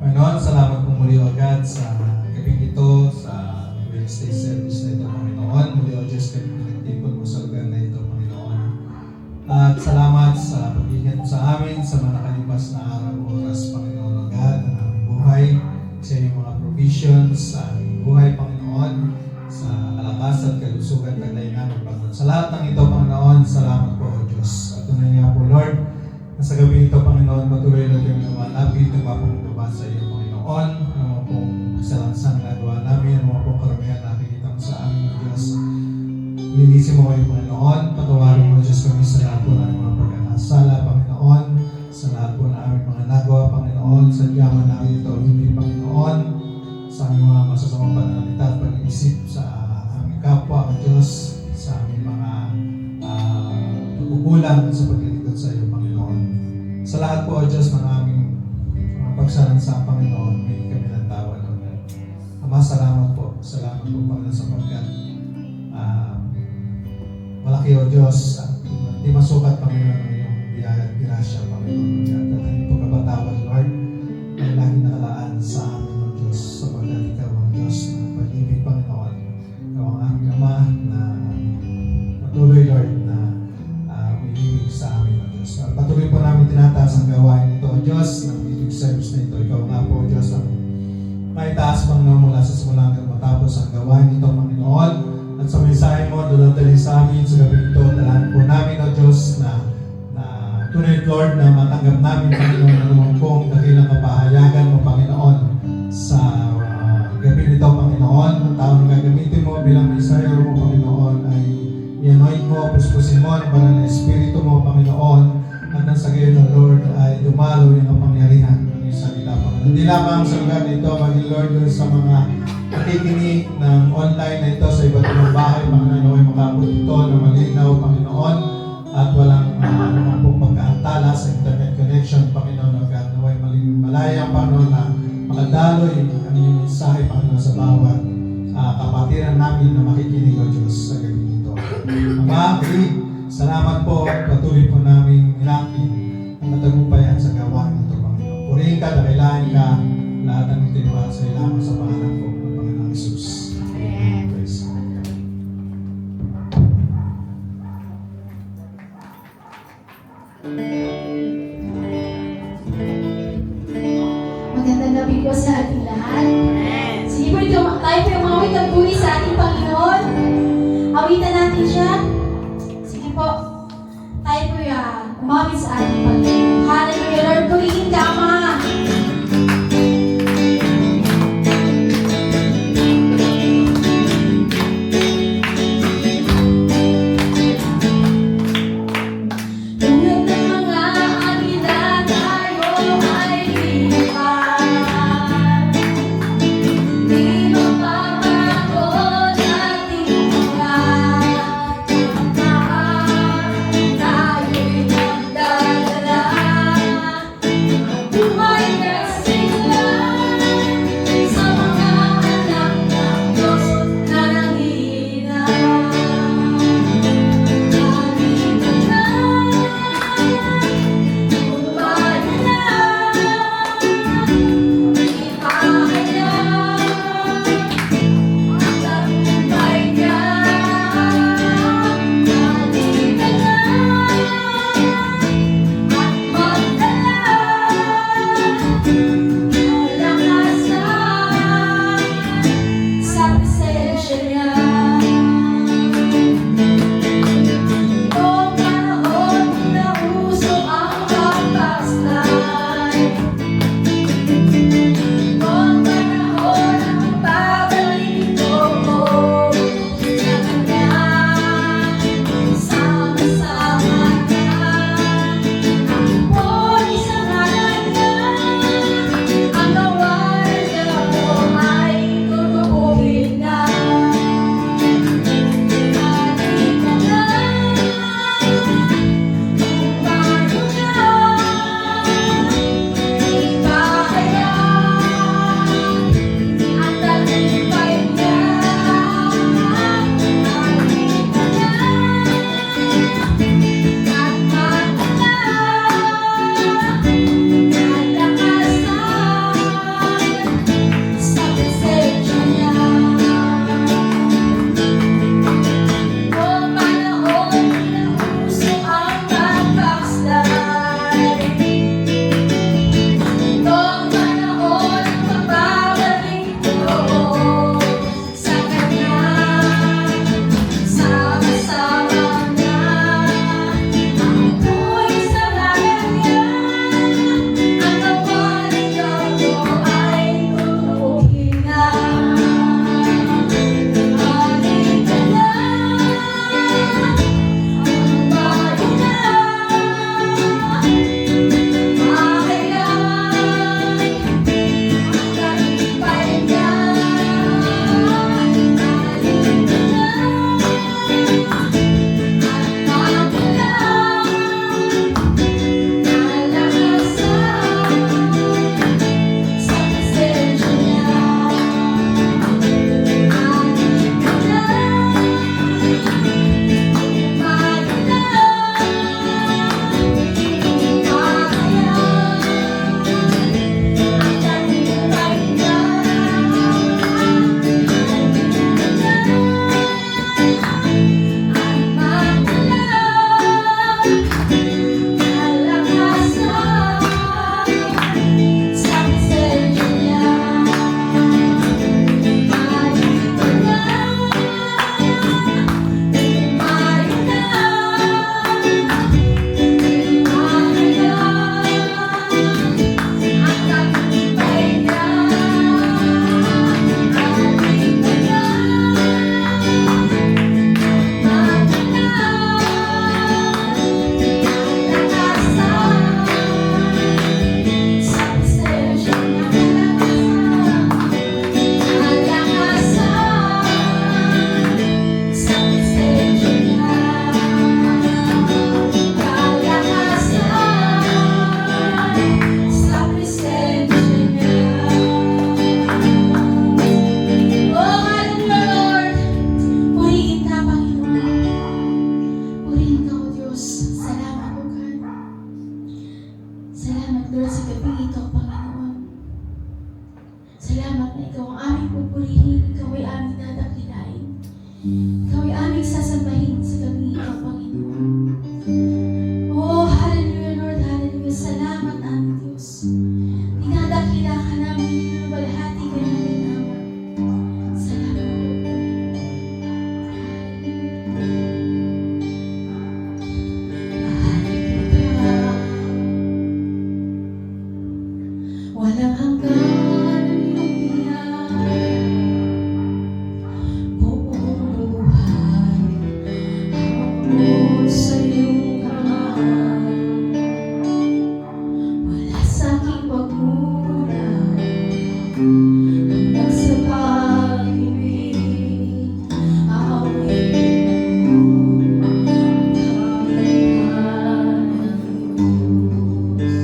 Panginoon, salamat po muli o God sa gabing ito, sa Wednesday service na ito, Panginoon. Muli o Diyos, kami pinagtipon mo sa lugar na ito, Panginoon. At salamat sa pag-ingat mo sa amin sa mga nakalipas na araw o oras, Panginoon o God, ng aming buhay, sa iyong mga provisions, sa aming buhay, Panginoon, sa kalakas at kalusugan, kaglayan namin, Panginoon. Sa lahat ng ito, Panginoon, salamat po o Diyos. At tunay nga po, Lord, sa gabi ito, Panginoon, patuloy na kami lumalapit, tumapong sa iyo, Panginoon. Ano mo pong kasalansang nagawa namin, ano mo pong karamihan nakikita mo sa amin, O Diyos. Linisin mo kayo, Panginoon. Patawarin mo, Diyos, kami sa lahat po ng mga pagkakasala, Panginoon. Sa lahat po ng aming mga nagawa, Panginoon. Sa diyaman namin ito, hindi, Panginoon. Sa aming mga masasamang pananalita at pag-iisip sa aming kapwa, O Diyos. Sa aming mga pagkukulang sa paglilingkod sa iyo, Panginoon. Sa lahat po, O Diyos, ng aming mga pagsalansa, Panginoon, may kami ng tawad, O God. Ama, salamat po. Salamat po, Panginoon, sapagkat malaki, O Diyos, at di masukat, Panginoon, ang iyong biyaya at pirasya, Panginoon, O God. At ang iyong pagkapatawad, Lord, ay lagi nakalaan sa amin, O Diyos, sapagkat ikaw ang Diyos ng pag-ibig, Panginoon. Ikaw ang aming Ama na patuloy, Lord, na umiibig sa amin, O Diyos. At patuloy po namin tinataas ang gawain ito, O Diyos, ng music service na ito. Ikaw nga po, O Diyos, ang maitaas, Panginoon, mula sa simula hanggang matapos ang gawain ito, Panginoon. At sa mensahe mo, doon sa amin sa gabi ito, dalahan po namin, O Diyos, na tunay, Lord, na matanggap namin, Panginoon, anumang pong dakilang kapahayagan mo, Panginoon, sa gabi nito, Panginoon. Ang tao na gagamitin mo bilang mensahe mo, Panginoon, ay i-anoint mo, puspusin mo ang banal na Espiritu mo, Panginoon, at nang sa gayon, Lord, ay dumalo yung kapangyarihan ng iyong salita, Panginoon. Hindi lamang sa lugar nito, maging Lord, sa mga nakikinig ng online na ito sa iba't ibang bahay, Panginoon, naway makabot ito na malinaw, Panginoon, at walang anumang pong pagkaantala sa internet connection, Panginoon, at naway malaya, Panginoon, na makadaloy ang iyong mensahe, Panginoon, sa bawat kapatiran namin na makikinig, O Diyos, sa gabi nito. Ama, salamat po, patuloy po namin inakin ang matagumpayan sa gawain nito, Panginoon. Purihin ka, dakilain ka, lahat ng itinuwal sa ilang sa pangalan po ng Panginoong Jesus. Amen. Praise God. Magandang gabi po sa ating lahat. Sige po, tayo po yung mawit ang puri sa ating Panginoon. Awitan natin siya. Sige po, tayo po yung umawit sa ating Panginoon. Hallelujah, Lord, purihin ka, Ama. Salamat na ikaw ang aming pupurihin, ikaw ay aming dadakilain. Ikaw ay aming sasambahin sa gabing ikaw, Panginoon. Oh, hallelujah, Lord, hallelujah. Salamat, aming Diyos. Dinadakila ka namin, ninubalhati ka namin, Ama. Salamat po, walang hanggan ang iyong biyaya, buong buhay, hawak mo sa iyong kamay. Wala sa aking pagmula, hanggang sa pag-ibig, aawitin mo ang kalihan ng Diyos.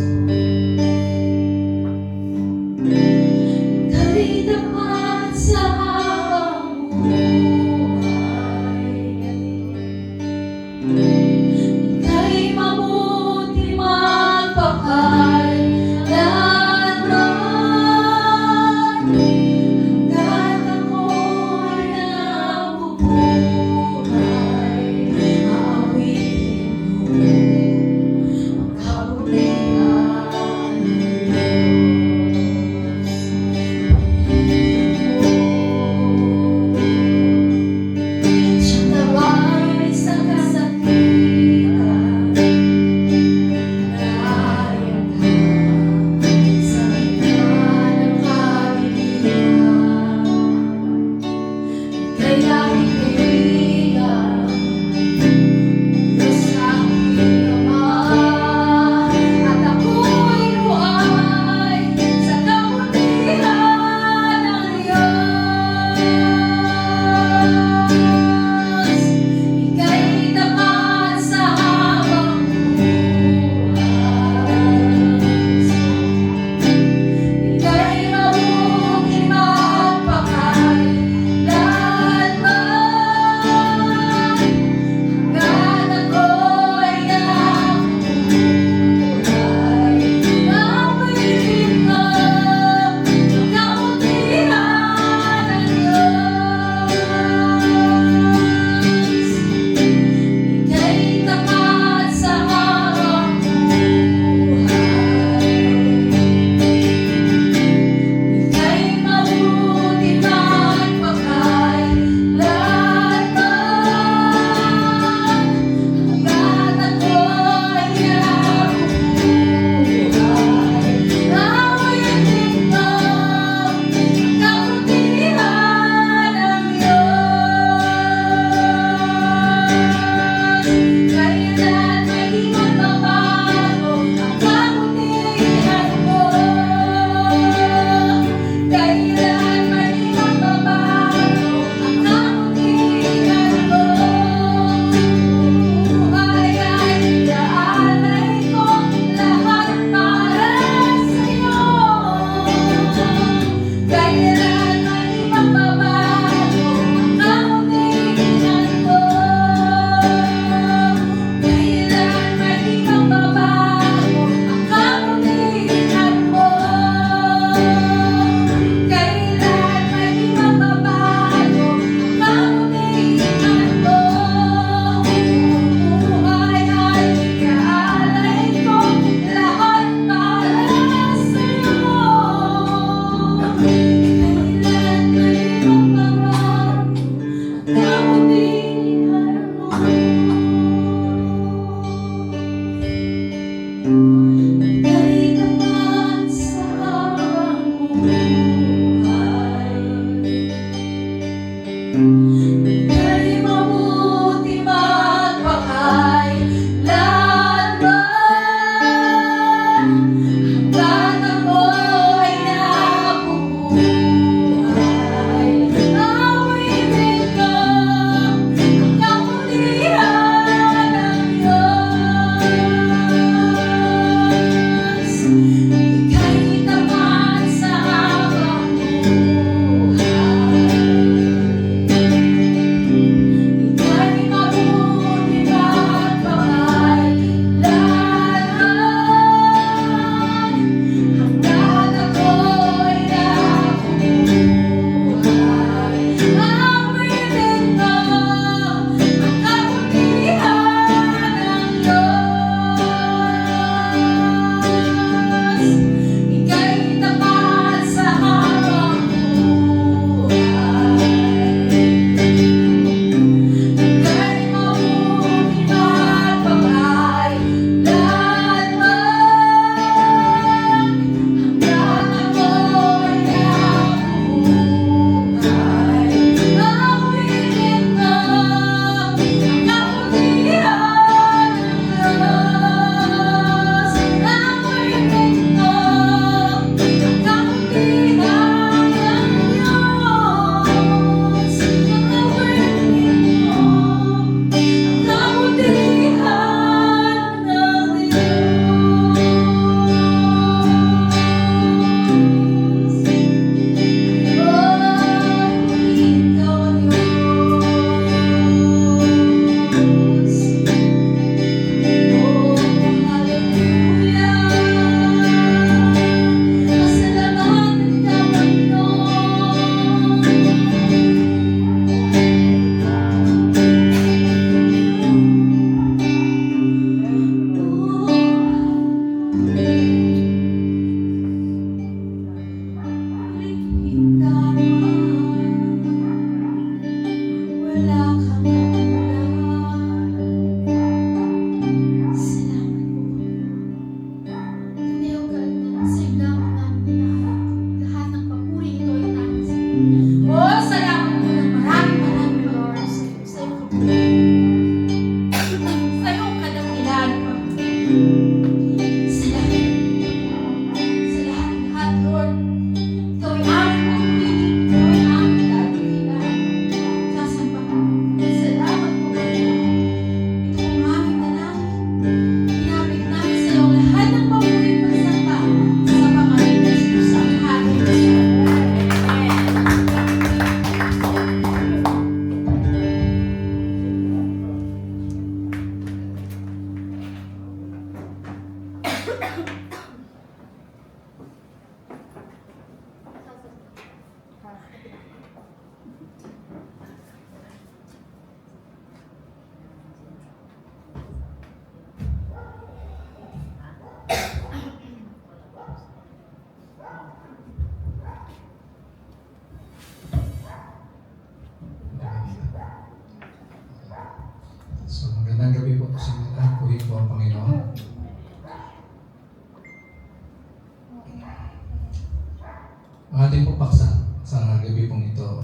Ang ating pupaksa sa gabi pong ito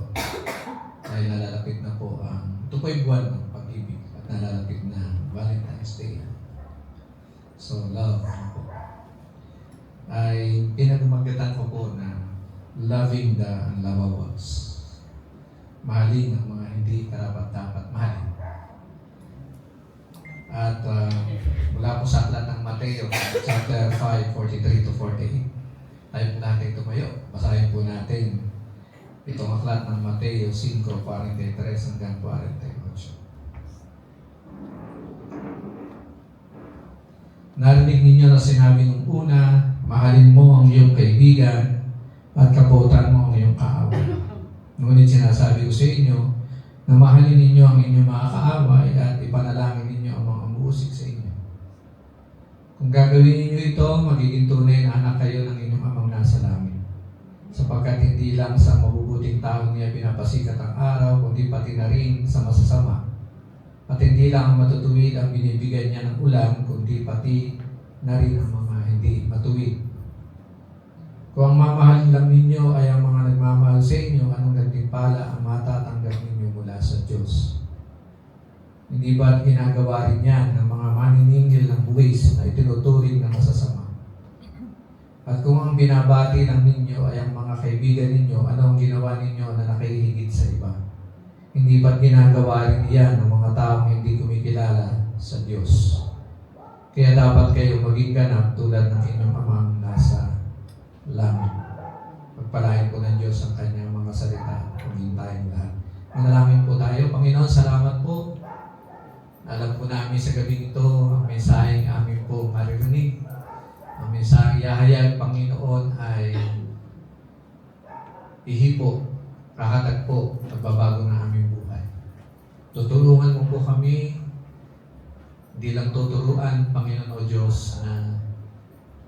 ay nalalapit na po ito po ay buwan ng pag-ibig at nalalapit na Valentine's Day. So, love po. Ay pinagumagatan ko po na loving the unlovables. Mahalin ang mga hindi karapat-dapat mahalin. At mula po sa aklat ng Mateo, chapter 5, 43 to 48. Tayo po natin tumayo. Basahin po natin itong aklat ng Mateo 5, 43 hanggang 48. Narinig ninyo na sinabi nung una, mahalin mo ang iyong kaibigan at kaputan mo ang iyong kaaway. Ngunit sinasabi ko sa inyo na mahalin ninyo ang inyong mga kaaway at ipanalangin ninyo ang mga umuusig sa inyo. Kung gagawin ninyo ito, magiging tunay na anak kayo ng inyong amang nasa langit. Sapagkat hindi lang sa mabubuting tao niya pinapasikat ang araw, kundi pati na rin sa masasama. At hindi lang ang matutuwid ang binibigyan niya ng ulan, kundi pati na rin ang mga hindi matuwid. Kung ang mamahalin lang ninyo ay ang mga nagmamahal sa inyo, anong gantimpala ang matatanggap ninyo mula sa Diyos? Hindi ba't ginagawa rin yan ng mga maniningil ng buwis na itinuturing na masasama? At kung ang binabati ng ninyo ay ang mga kaibigan ninyo, ano ang ginawa ninyo na nakahihigit sa iba? Hindi ba't ginagawa rin yan ng mga taong hindi kumikilala sa Diyos? Kaya dapat kayo maging ganap tulad ng inyong amang nasa langit. Pagpalain po ng Diyos ang kanyang mga salita, maging tayong lahat. Manalangin po tayo. Panginoon, salamat po. Alam po namin sa gabi ito, ang mensaheng amin po maririnig. Ang mensaheng ihahayag, Panginoon, ay ihipo, kakatagpo, nagbabago ng aming buhay. Tutulungan mo po kami, hindi lang tuturuan, Panginoon o Diyos, na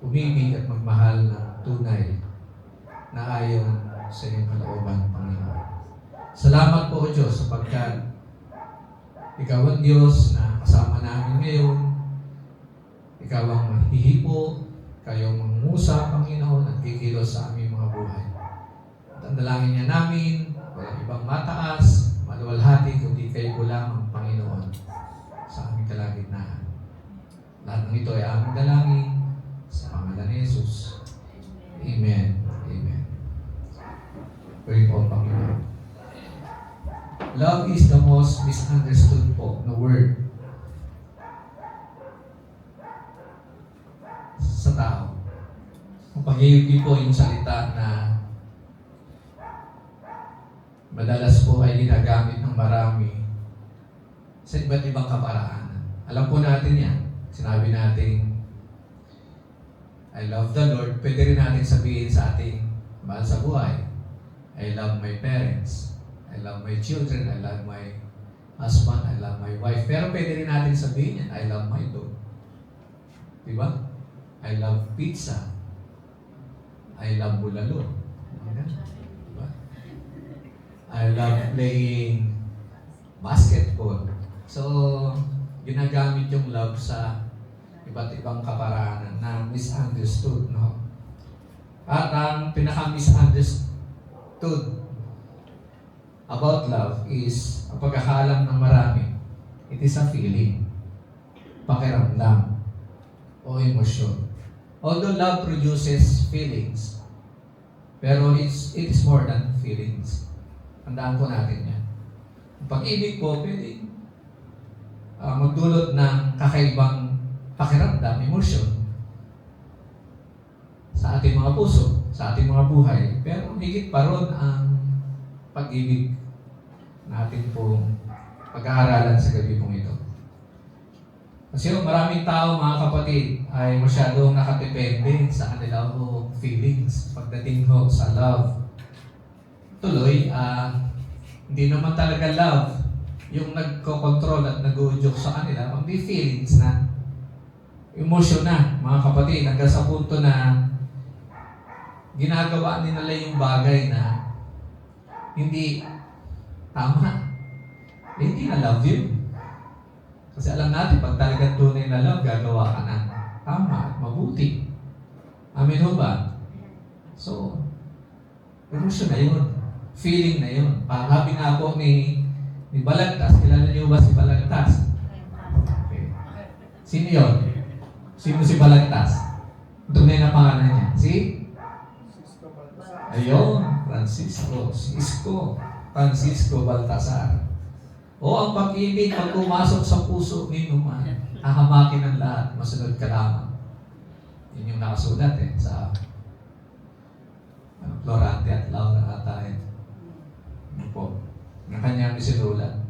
umibig at magmahal na tunay na ayon sa iyong kalooban, Panginoon. Salamat po, Diyos, sapagkat Ikaw ang Diyos na kasama namin ngayon. Ikaw ang mahihipo, kayo ang mangmusa, Panginoon, at kikilos sa aming mga buhay. At ang dalangin niya namin, walang ibang mataas, maluwalhati, kundi kayo po lamang, Panginoon, sa aming kalagitnaan. Lahat ng ito ay aming dalangin sa pangalan ni Jesus. Amen. Amen. Pray po, Panginoon. Love is the most misunderstood po na word sa tao. Ang pag-ibig po yung salita na madalas po ay ginagamit ng marami sa iba't ibang kaparaanan. Alam po natin yan. Sinabi natin, I love the Lord. Pwede rin natin sabihin sa ating mahal sa buhay, I love my parents. I love my children, I love my husband, I love my wife. Pero pwede rin natin sabihin yan, I love my dog. Diba? I love pizza. I love bulalo. Diba? I love playing basketball. So, ginagamit yung love sa iba't ibang kaparaanan na misunderstood. No? At ang pinaka-misunderstood about love is ang pagkakalam ng marami. It is a feeling, pakiramdam, o emosyon. Although love produces feelings, pero it is more than feelings. Tandaan po natin yan. Ang pag-ibig po, pwede magdulot ng kakaibang pakiramdam, emosyon sa ating mga puso, sa ating mga buhay. Pero higit pa ron ang pag-ibig natin pong pag-aaralan sa gabi pong ito. Kasi maraming tao, mga kapatid, ay masyadong nakadepende sa kanilang feelings pagdating ho sa love. Tuloy, hindi naman talaga love yung nagko-control at nag-uudyok sa kanila, kundi feelings na, emotion na, mga kapatid, hanggang sa punto na ginagawa nila yung bagay na hindi tama. Hindi na love yun. Kasi alam natin, pag talagang tunay na love, gagawa ka ng tama at mabuti. Amen ho ba? So, Emosyon na yun. Feeling na yun. Sabi nga po ni Balagtas, kilala niyo ba si Balagtas? Okay. Sino yun? Sino si Balagtas? Tunay na pangalan niya. Si? Ayun, Francisco Baltasar. O ang pag-ibig, pag pumasok sa puso ni Numan, hahamakin ang lahat, masunod ka lamang. Yun yung nakasulat sa Florante at Laura ata Ano po? Ng kanyang isinulat.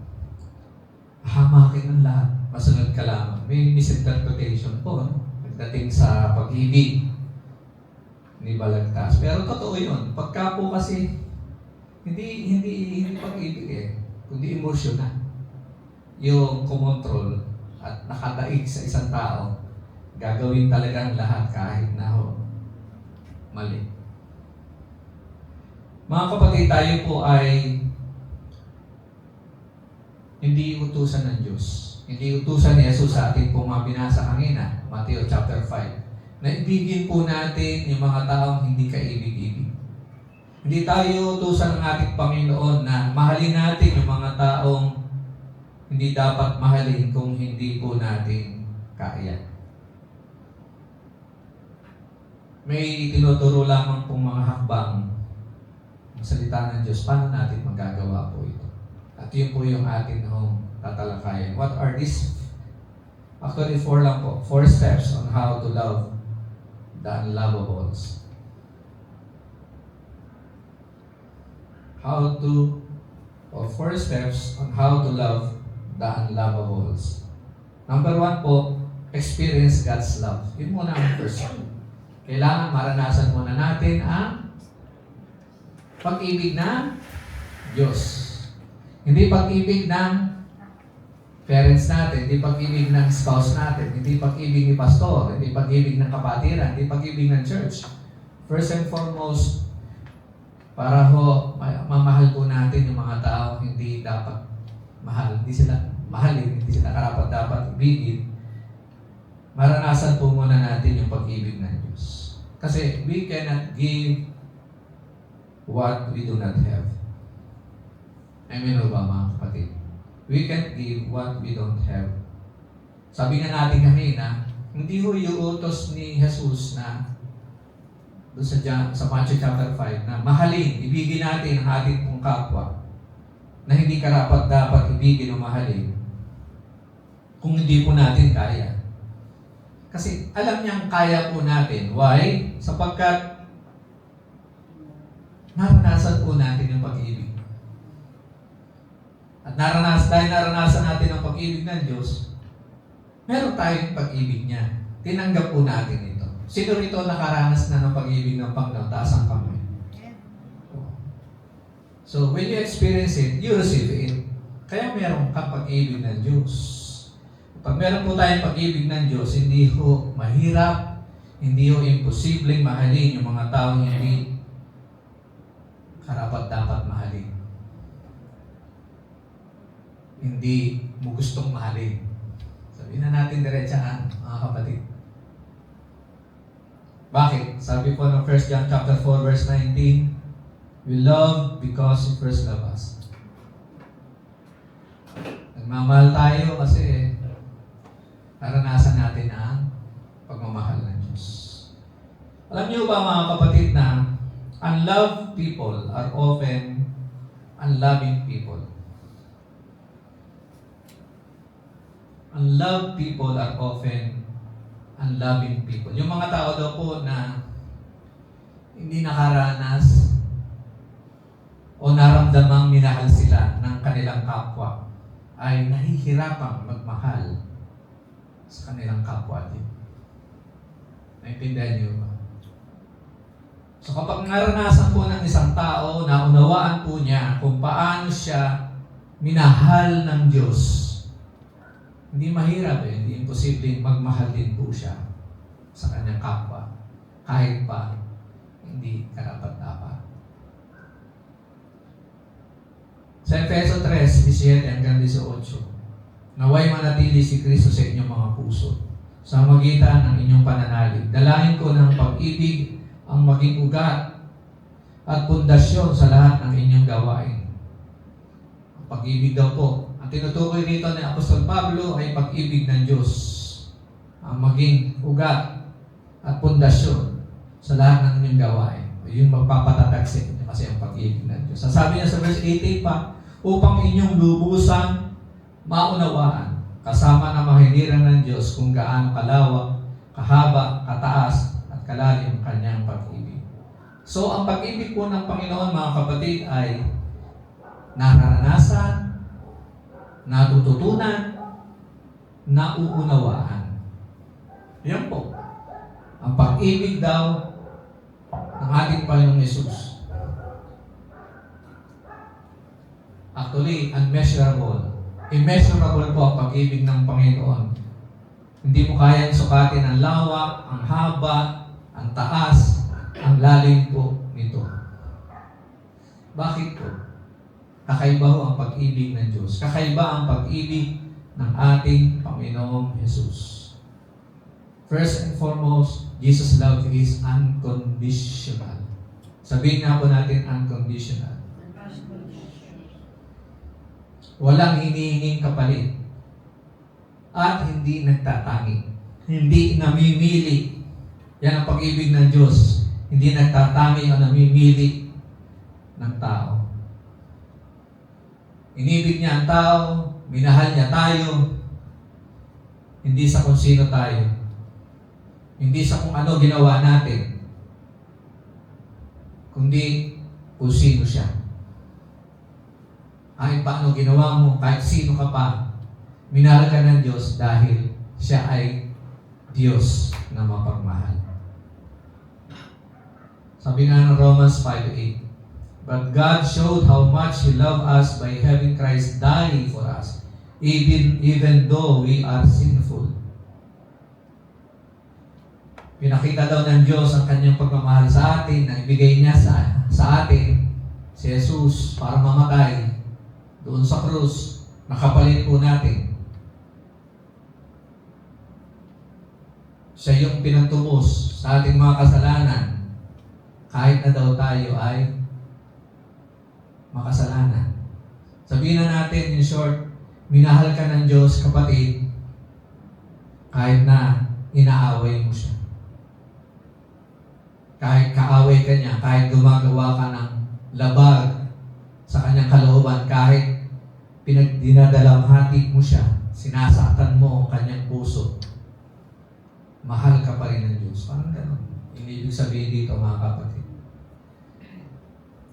Hahamakin ang lahat, masunod ka lamang. May misinterpretation po, pagdating sa pag-ibig ni Balagtas. Pero totoo yun. Pagka po kasi, hindi pag-ibig kundi emosyon na. Yung kumontrol at nakadaig sa isang tao, gagawin talaga ang lahat kahit na mali. Mga kapatid, tayo po ay hindi utusan ng Diyos. Hindi utusan ni Jesus sa ating pong mga binasa kanina, Matthew chapter 5, na ibigin po natin yung mga taong hindi kaibig-ibig. Hindi tayo utusan ng ating Panginoon na mahalin natin yung mga taong hindi dapat mahalin kung hindi po natin kaya. May tinuturo lamang pong mga hakbang ng salita ng Diyos. Paano natin magagawa po ito? At yun po yung atin tatalakayan. What are these? Actually, 4 lang po. 4 steps on how to love the unlovables. 4 steps on how to love the unlovables. Number 1 po, experience God's love. Yun muna ang first one. Kailangan maranasan muna natin ang pag-ibig ng Diyos. Hindi pag-ibig ng parents natin, hindi pag-ibig ng spouse natin, hindi pag-ibig ni pastor, hindi pag-ibig ng kapatiran, hindi pag-ibig ng church. First and foremost, para mamahal po natin yung mga tao hindi dapat mahal, hindi sila mahalin, hindi sila karapat-dapat ibigin. Maranasan po muna natin yung pag-ibig ng Diyos. Kasi we cannot give what we do not have. Amen o ba mga kapatid? We can't give what we don't have. Sabi nga natin kanina, hindi ho iuutos ni Jesus na doon sa Matthew chapter 5 na mahalin, ibigin natin ang ating pong kapwa na hindi karapat dapat ibigin o mahalin kung hindi po natin kaya. Kasi alam niyang kaya po natin. Why? Sapagkat naranasan po natin yung pag-ibig. At dahil naranasan natin ang pag-ibig ng Diyos, meron tayong pag-ibig niya. Tinanggap po natin ito. Sino rito nakaranas na ng pag-ibig ng Panginoon? Taas ang kamay. So, when you experience it, you receive it. Kaya meron kang pag-ibig ng Diyos. Pag meron po tayong pag-ibig ng Diyos, hindi ho mahirap, hindi ho imposibleng mahalin yung mga taong hindi karapat-dapat mahalin. Hindi mo gustong mahalin. Sabihin na natin diretsahan, mga kapatid. Bakit? Sabi po ng 1 John chapter 4 verse 19, we love because He first loved us. Nagmamahal tayo kasi naranasan natin ang pagmamahal ng Diyos. Alam niyo ba mga kapatid na unloved people are often unloving people. Unloved people are often unloving people. Yung mga tao daw po na hindi nakaranas o naramdamang minahal sila ng kanilang kapwa ay nahihirapang magmahal sa kanilang kapwa din. Naintindihan niyo ba? So kapag naranasan po ng isang tao, naunawaan po niya kung paano siya minahal ng Diyos, hindi mahirap hindi imposibleng magmahal din po siya sa kanyang kapwa kahit pa hindi karapat-dapat. Sa Efeso 3:17 hanggang 18, naway manatili si Kristo sa inyong mga puso sa magitan ng inyong pananalig. Dalahin ko ng pag-ibig ang maging ugat at pundasyon sa lahat ng inyong gawain. Ang pag-ibig daw po, ang tinutukoy dito ni Apostol Pablo ay pag-ibig ng Diyos. Ang maging ugat at pundasyon sa lahat ng inyong gawain. Yung magpapatatag sa inyo kasi ang pag-ibig ng Diyos. Sasabi niya sa verse 18 pa, upang inyong lubusan maunawaan kasama na mahiniran ng Diyos kung gaano kalawak, kahaba, kataas, at kalalim ang kanyang pag-ibig. So, ang pag-ibig po ng Panginoon, mga kapatid, ay nararanasan, natututunan, nauunawaan. Yan po. Ang pag-ibig daw ng ating Panginoong Yesus. Actually, unmeasurable. Immeasurable po ang pag-ibig ng Panginoon. Hindi mo kayang sukatin ang lawak, ang haba, ang taas, ang lalim po nito. Bakit po? Kakaiba ho ang pag-ibig ng Diyos. Kakaiba ang pag-ibig ng ating Panginoong Jesus. First and foremost, Jesus' love is unconditional. Sabihin nga po natin, unconditional. Walang hinihinging kapalit. At hindi nagtatangi. Hindi namimili. Yan ang pag-ibig ng Diyos. Hindi nagtatangi o namimili ng tao. Inibig niya ang tao, minahal niya tayo, hindi sa kung sino tayo. Hindi sa kung ano ginawa natin, kundi kung sino siya. Kahit paano ginawa mo, kahit sino ka pa, minahal ka ng Diyos dahil siya ay Diyos na mapagmahal. Sabi nga ng Romans 5:8, but God showed how much He loved us by having Christ die for us, even though we are sinful. Pinakita daw ng Diyos ang kanyang pagmamahal sa atin, na ibigay niya sa atin si Jesus para mamatay doon sa krus, nakapalit po natin. Siya yung pinagtubos sa ating mga kasalanan, kahit na daw tayo ay makasalanan. Sabihin na natin, in short, minahal ka ng Diyos, kapatid, kahit na inaaway mo siya. Kahit kaaway ka niya, kahit gumagawa ka ng labag sa kanyang kalooban, kahit dinadalamhati mo siya, sinasaktan mo ang kanyang puso, mahal ka pa rin ng Diyos. Parang gano'n. Ibig sabihin dito, mga kapatid.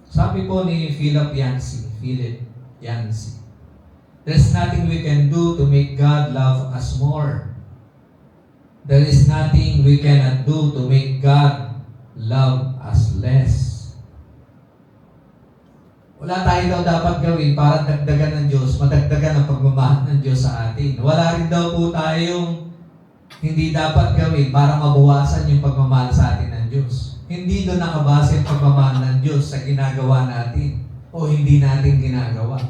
Sabi po ni Philip Yancey, there's nothing we can do to make God love us more. There is nothing we cannot do to make God love us less. Wala tayo daw dapat gawin para dagdagan ng Diyos, madagdagan ang pagmamahal ng Diyos sa atin. Wala rin daw po tayong hindi dapat gawin para mabawasan yung pagmamahal sa atin ng Diyos. Hindi doon nakabase ang pagmamahal ng Diyos sa ginagawa natin o hindi natin ginagawa.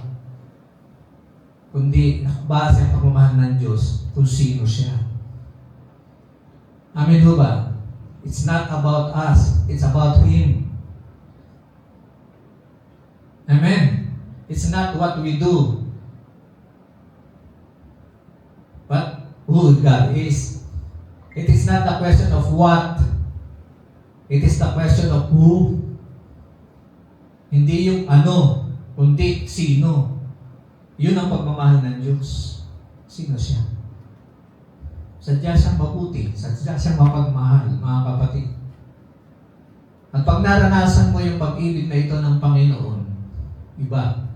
Kundi nakabase ang pagmamahal ng Diyos kung sino siya. Amen ho ba? It's not about us. It's about Him. Amen. It's not what we do, but who God is. It is not the question of what. It is the question of who. Hindi yung ano, kundi sino. Yun ang pagmamahal ng Diyos. Sino siya? Sadya siyang mabuti. Sadya siyang mapagmahal, mga kapatid. At pag naranasan mo yung pag-ibig na ito ng Panginoon, iba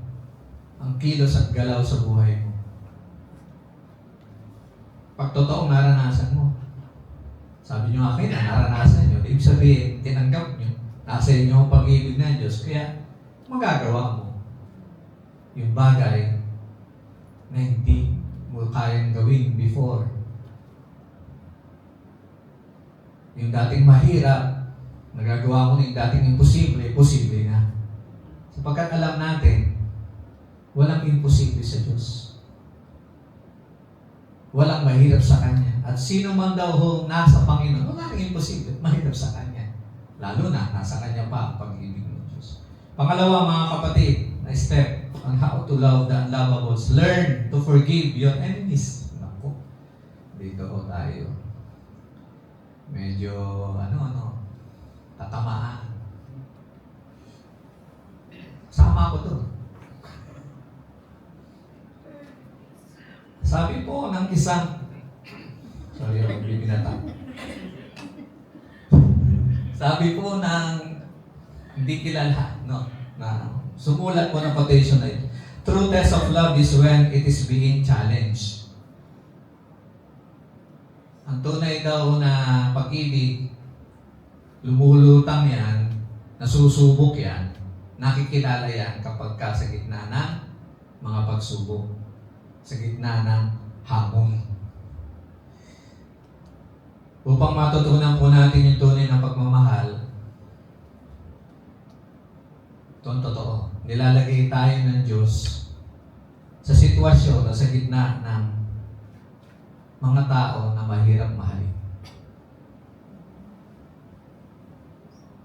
ang kilos at galaw sa buhay mo. Pag totoong naranasan mo, sabi nyo akin na naranasan nyo, ibig sabihin, tinanggap nyo, nasa inyo ang pag-ibig ng Diyos, kaya magagawa mo yung bagay na hindi mo kayang gawin before. Yung dating mahirap, nagagawa mo na yung dating imposible, posible na. Sapagkat alam natin, walang imposible sa Diyos. Walang mahirap sa Kanya. At sino man daw nasa Panginoon, walang imposible, mahirap sa Kanya. Lalo na, nasa Kanya pa ang pag-ibig ng Diyos. Pangalawa, mga kapatid, na step on how to love the unlovables. Learn to forgive your enemies. Naku, dito ko tayo. Medyo, tatamaan. Sama ko to. Sabi po ng isang, sorry ako, binata. Sabi po ng hindi kilala, na sumulat po ng quotation na ito. True test of love is when it is being challenged. Ang tunay daw na pag-ibig, lumulutang yan, nasusubok yan, nakikilala yan kapag ka sa gitna ng mga pagsubok, sa gitna ng hamon. Upang matutunan po natin yung tunay ng pagmamahal, ito ang totoo. Nilalagay tayo ng Diyos sa sitwasyon na sa gitna ng mga tao na mahirap mahalin.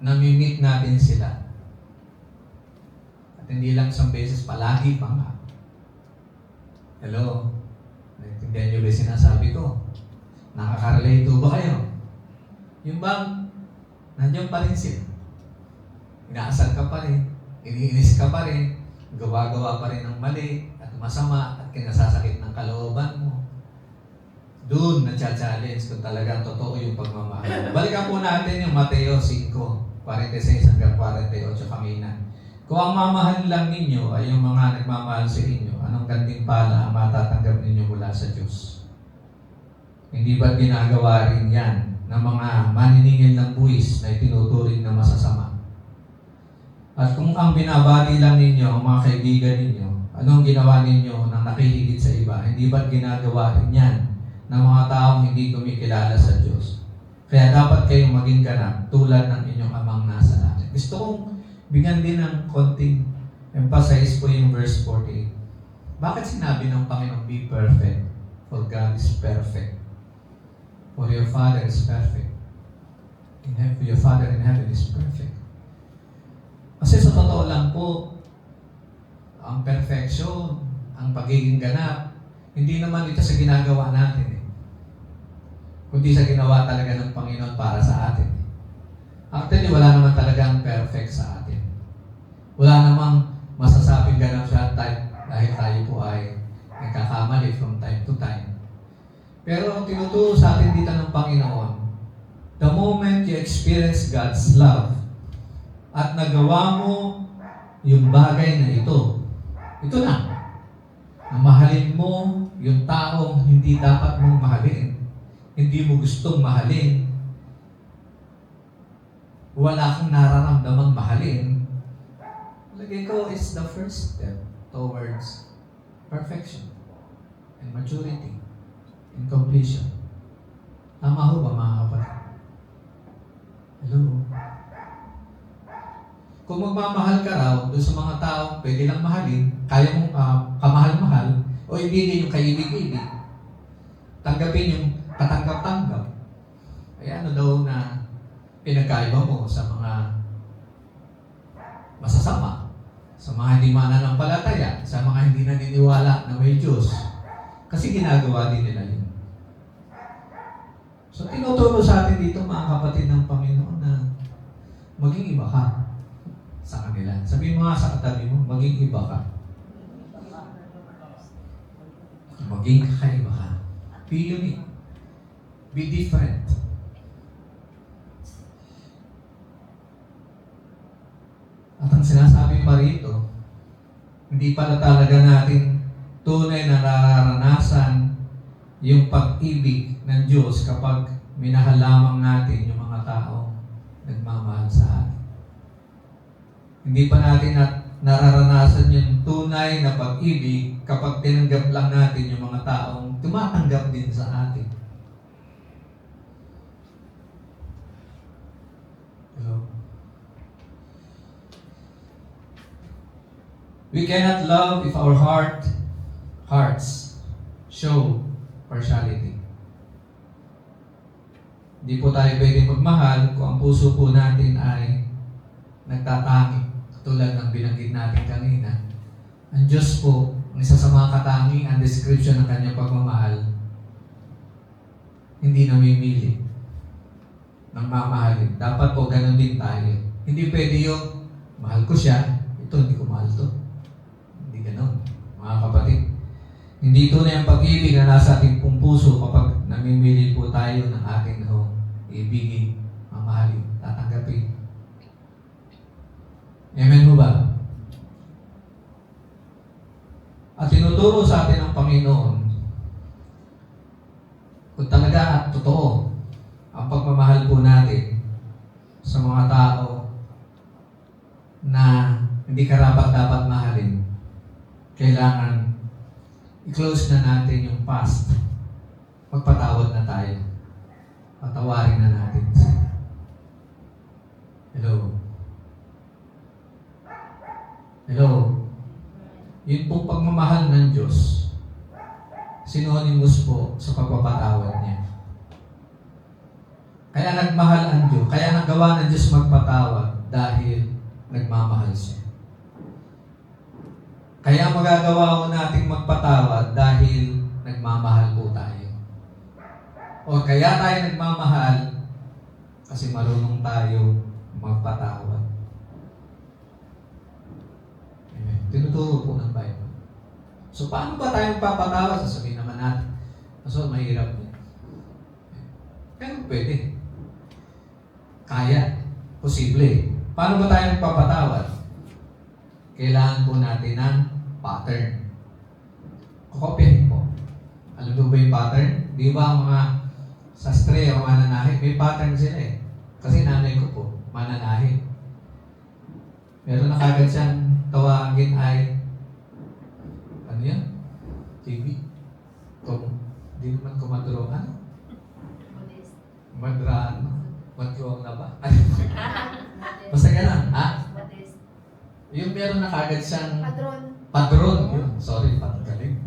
Nami-meet natin sila. At hindi lang isang beses, palagi pa nga. Hello? Naintindihan niyo ba yung sinasabi ko? Nakaka-relate ba kayo? Yung bang, nandiyan pa rin sila. Inaasal ka pa rin, iniinis ka pa rin, gawa-gawa pa rin ng mali at masama at kinasasakit ng kalooban mo. Doon na-challenge kung talagang totoo yung pagmamahal. Balikan po natin yung Mateo 5, 46 hanggang 48 kaminan. Kung ang mamahal lang ninyo ay yung mga nagmamahal sa inyo, anong gantimpala ang matatanggap ninyo mula sa Diyos? Hindi ba ginagawa rin yan ng mga maniningil ng buwis na itinuturing na masasama? At kung ang binabati lang ninyo, ang mga kaibigan ninyo, anong ginawa ninyo nang nakihigit sa iba? Hindi ba ginagawa rin yan ng mga taong hindi kumikilala sa Diyos? Kaya dapat kayong maging ganap tulad ng inyong amang nasa langit. Gusto kong bigyan din ng konting emphasize po yung verse 48. Bakit sinabi ng Panginoon, be perfect, for God is perfect? For your Father is perfect. Your Father in heaven is perfect. Kasi sa totoo lang po, ang perfection, ang pagiging ganap, hindi naman ito sa ginagawa natin kundi sa ginawa talaga ng Panginoon para sa atin. Actually, wala naman talagang perfect sa atin. Wala namang masasabing ganap siya dahil tayo po ay nagkakamali from time to time. Pero ang tinuturo sa atin dito ng Panginoon, the moment you experience God's love at nagawa mo yung bagay na ito na, na mahalin mo yung taong hindi dapat mong mahalin, hindi mo gustong mahalin, wala kang nararamdamang mahalin, lagay ko is the first step towards perfection and maturity and completion. Tama ho ba mga kapatid? Hello? Kung magmamahal ka raw doon sa mga taong pwede lang mahalin, kaya mong kamahal-mahal, o ibigay yung kaibig-ibig, tanggapin yung katanggap-tanggap, ay ano daw na pinagkaiba mo sa mga masasama, sa mga hindi mananampalataya, sa mga hindi naniniwala na may Diyos. Kasi ginagawa din nila yun. So, tinuturo sa atin dito mga kapatid ng Panginoon na maging iba ka sa kanila. Sabihin mo nga sa katabi mo, maging iba ka. Maging kakaiba ka. Be unique. Be different. At ang sinasabi pa rito, hindi pala talaga natin tunay na nararanasan yung pag-ibig ng Diyos kapag minahal lamang natin yung mga tao nagmamahal sa atin. Hindi pa natin nararanasan yung tunay na pag-ibig kapag tinanggap lang natin yung mga taong tumatanggap din sa atin. Hello? We cannot love if our hearts show partiality. Hindi po tayo pwedeng magmahal kung ang puso po natin ay nagtatangi Katulad ng binanggit natin kanina, ang Diyos po, ang isa sa mga katangian description ng kanyang pagmamahal, hindi namimili ng mamahalin. Dapat po ganun din tayo. Hindi pwede yung mahal ko siya, ito hindi ko mahal to. Hindi ganun, mga kapatid. Hindi tunay ang pag-ibig na nasa ating pong puso kapag namimili po tayo ng ating ibigin, mamahalin, tatanggapin. Amen mo ba? At tinuturo sa atin ng Panginoon kung talaga at totoo ang pagmamahal po natin sa mga tao na hindi karapat-dapat mahalin, kailangan i-close na natin yung past. Magpatawad na tayo. Patawarin na natin. Hello? Hello? Yun pong pagmamahal ng Diyos, synonymous po sa pagpapatawad niya. Kaya nagmahal ang Diyos, kaya nagawa ng Diyos magpatawad dahil nagmamahal siya. Kaya magagawa ko nating magpatawad dahil nagmamahal po tayo. O kaya tayo nagmamahal kasi marunong tayo magpatawad. Amen. Tinuturo po ng Bible. So paano ba tayo magpapatawad? Sasabihin naman natin. So mahirap din. Pero pwede. Kaya. Posible. Paano ba tayo magpapatawad? Kailangan po natin ng pattern. Kokopyahin po. Alam mo ba yung pattern? Di ba ang mga sastre o mananahi, may pattern sila eh. Kasi nanay ko po, mananahi. Meron na kagad siyang tawagin ay, ano yan? TV. Di naman kumadro, ano? Madrano. Madroang na ba? Basta ganun, ha? Yung meron na kagad siyang padron. Yun, sorry, pagkaling.